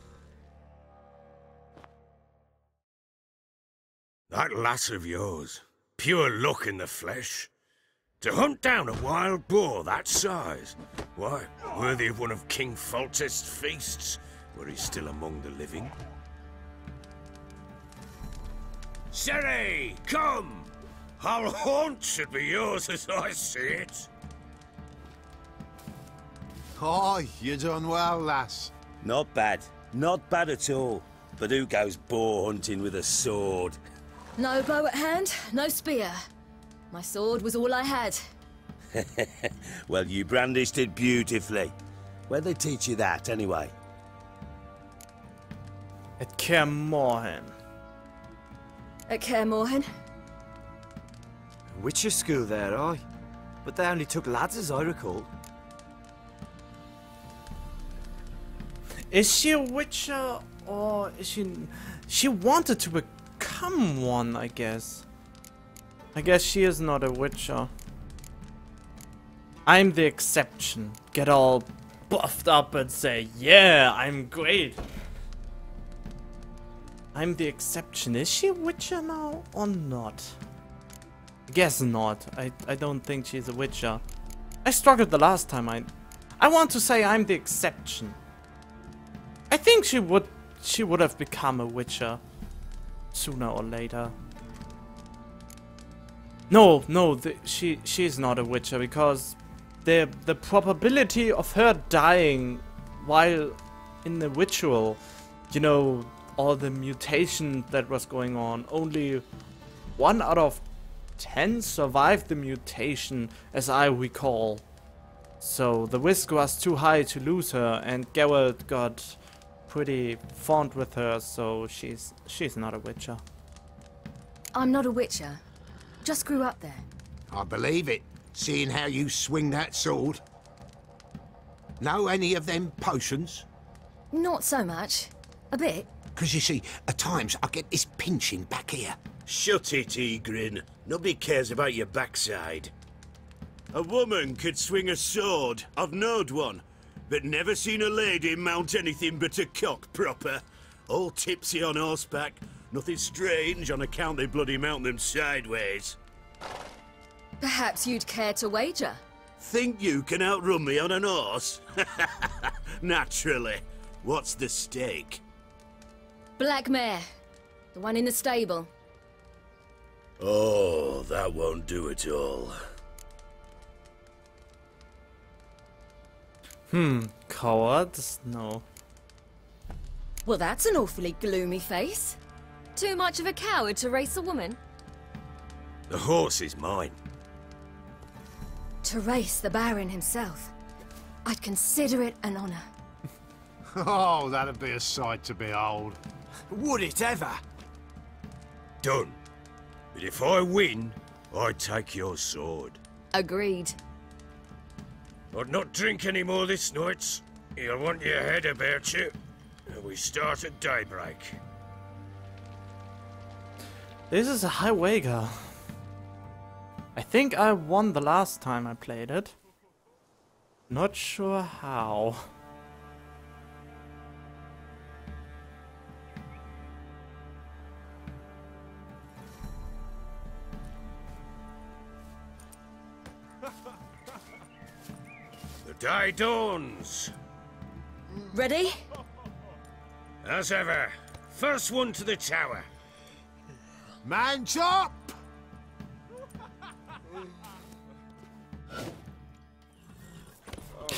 That lass of yours, pure luck in the flesh. To hunt down a wild boar that size, why, worthy of one of King Foltest's feasts, were he still among the living. Ciri, come! Our haunt should be yours as I see it. Oh, you done well, lass. Not bad. Not bad at all. But who goes boar hunting with a sword? No bow at hand, no spear. My sword was all I had. Well, you brandished it beautifully. Where'd they teach you that, anyway? At Kaer Morhen. At Kaer Morhen? Witcher school there, aye. But they only took lads, as I recall. Is she a witcher, or is she... She wanted to become one, I guess. I guess she is not a witcher. I'm the exception. Get all buffed up and say, yeah, I'm great. I'm the exception. Is she a witcher now or not? I guess not. I don't think she's a witcher. I struggled the last time. I want to say I'm the exception. I think she would have become a witcher sooner or later. No, she's not a witcher because the probability of her dying while in the ritual, you know, all the mutation that was going on, only 1 out of 10 survived the mutation, as I recall. So the risk was too high to lose her, and Geralt got pretty fond with her, so she's not a witcher. I'm not a witcher. Just grew up there. I believe it, seeing how you swing that sword. Know any of them potions? Not so much. A bit. Because you see, at times I get this pinching back here. Shut it, Egrin. Nobody cares about your backside. A woman could swing a sword. I've knowed one. But never seen a lady mount anything but a cock proper. All tipsy on horseback. Nothing strange on account they bloody mount them sideways. Perhaps you'd care to wager? Think you can outrun me on an horse? Naturally. What's the stake? Black mare. The one in the stable. Oh, that won't do it all. Cowards? No. Well, that's an awfully gloomy face. Too much of a coward to race a woman? The horse is mine. To race the Baron himself. I'd consider it an honor. Oh, that'd be a sight to behold. Would it ever? Done. But if I win, I take your sword. Agreed. I'd not drink any more this night. You'll want your head about you. And we start at daybreak. This is a high wager. I think I won the last time I played it. Not sure how. The day dawns. Ready? As ever. First one to the tower. Man chop!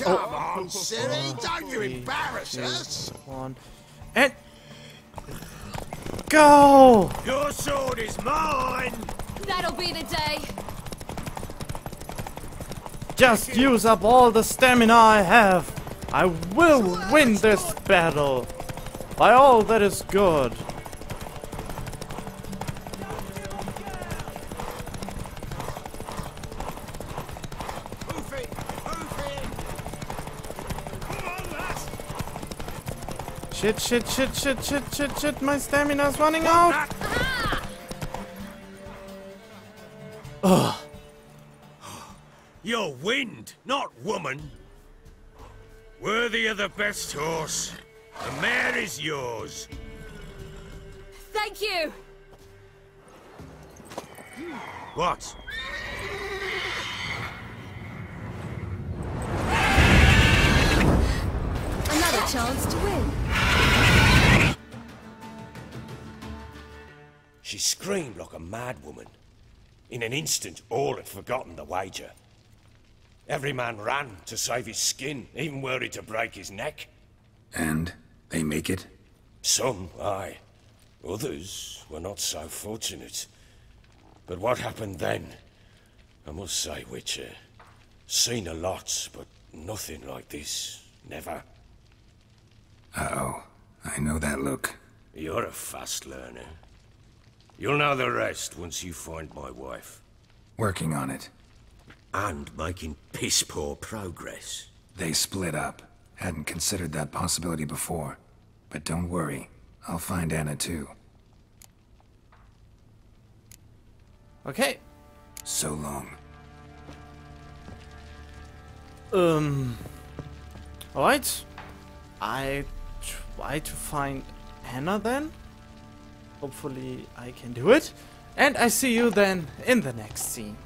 Come on, silly, don't you embarrass us. One. And... Go! Your sword is mine! That'll be the day. Just use up all the stamina I have. I will win this battle. By all that is good. Shit, my stamina's running out! Ugh. You're wind, not woman. Worthy of the best horse. The mare is yours. Thank you. What? Another chance to win. She screamed like a mad woman. In an instant, all had forgotten the wager. Every man ran to save his skin, even were it to break his neck. And they make it? Some, aye. Others were not so fortunate. But what happened then? I must say, Witcher, seen a lot, but nothing like this. Never. Uh-oh. I know that look. You're a fast learner. You'll know the rest once you find my wife. Working on it. And making piss-poor progress. They split up. Hadn't considered that possibility before. But don't worry. I'll find Anna too. Okay. So long. Alright. I try to find Anna then. Hopefully I can do it. And I see you then in the next scene.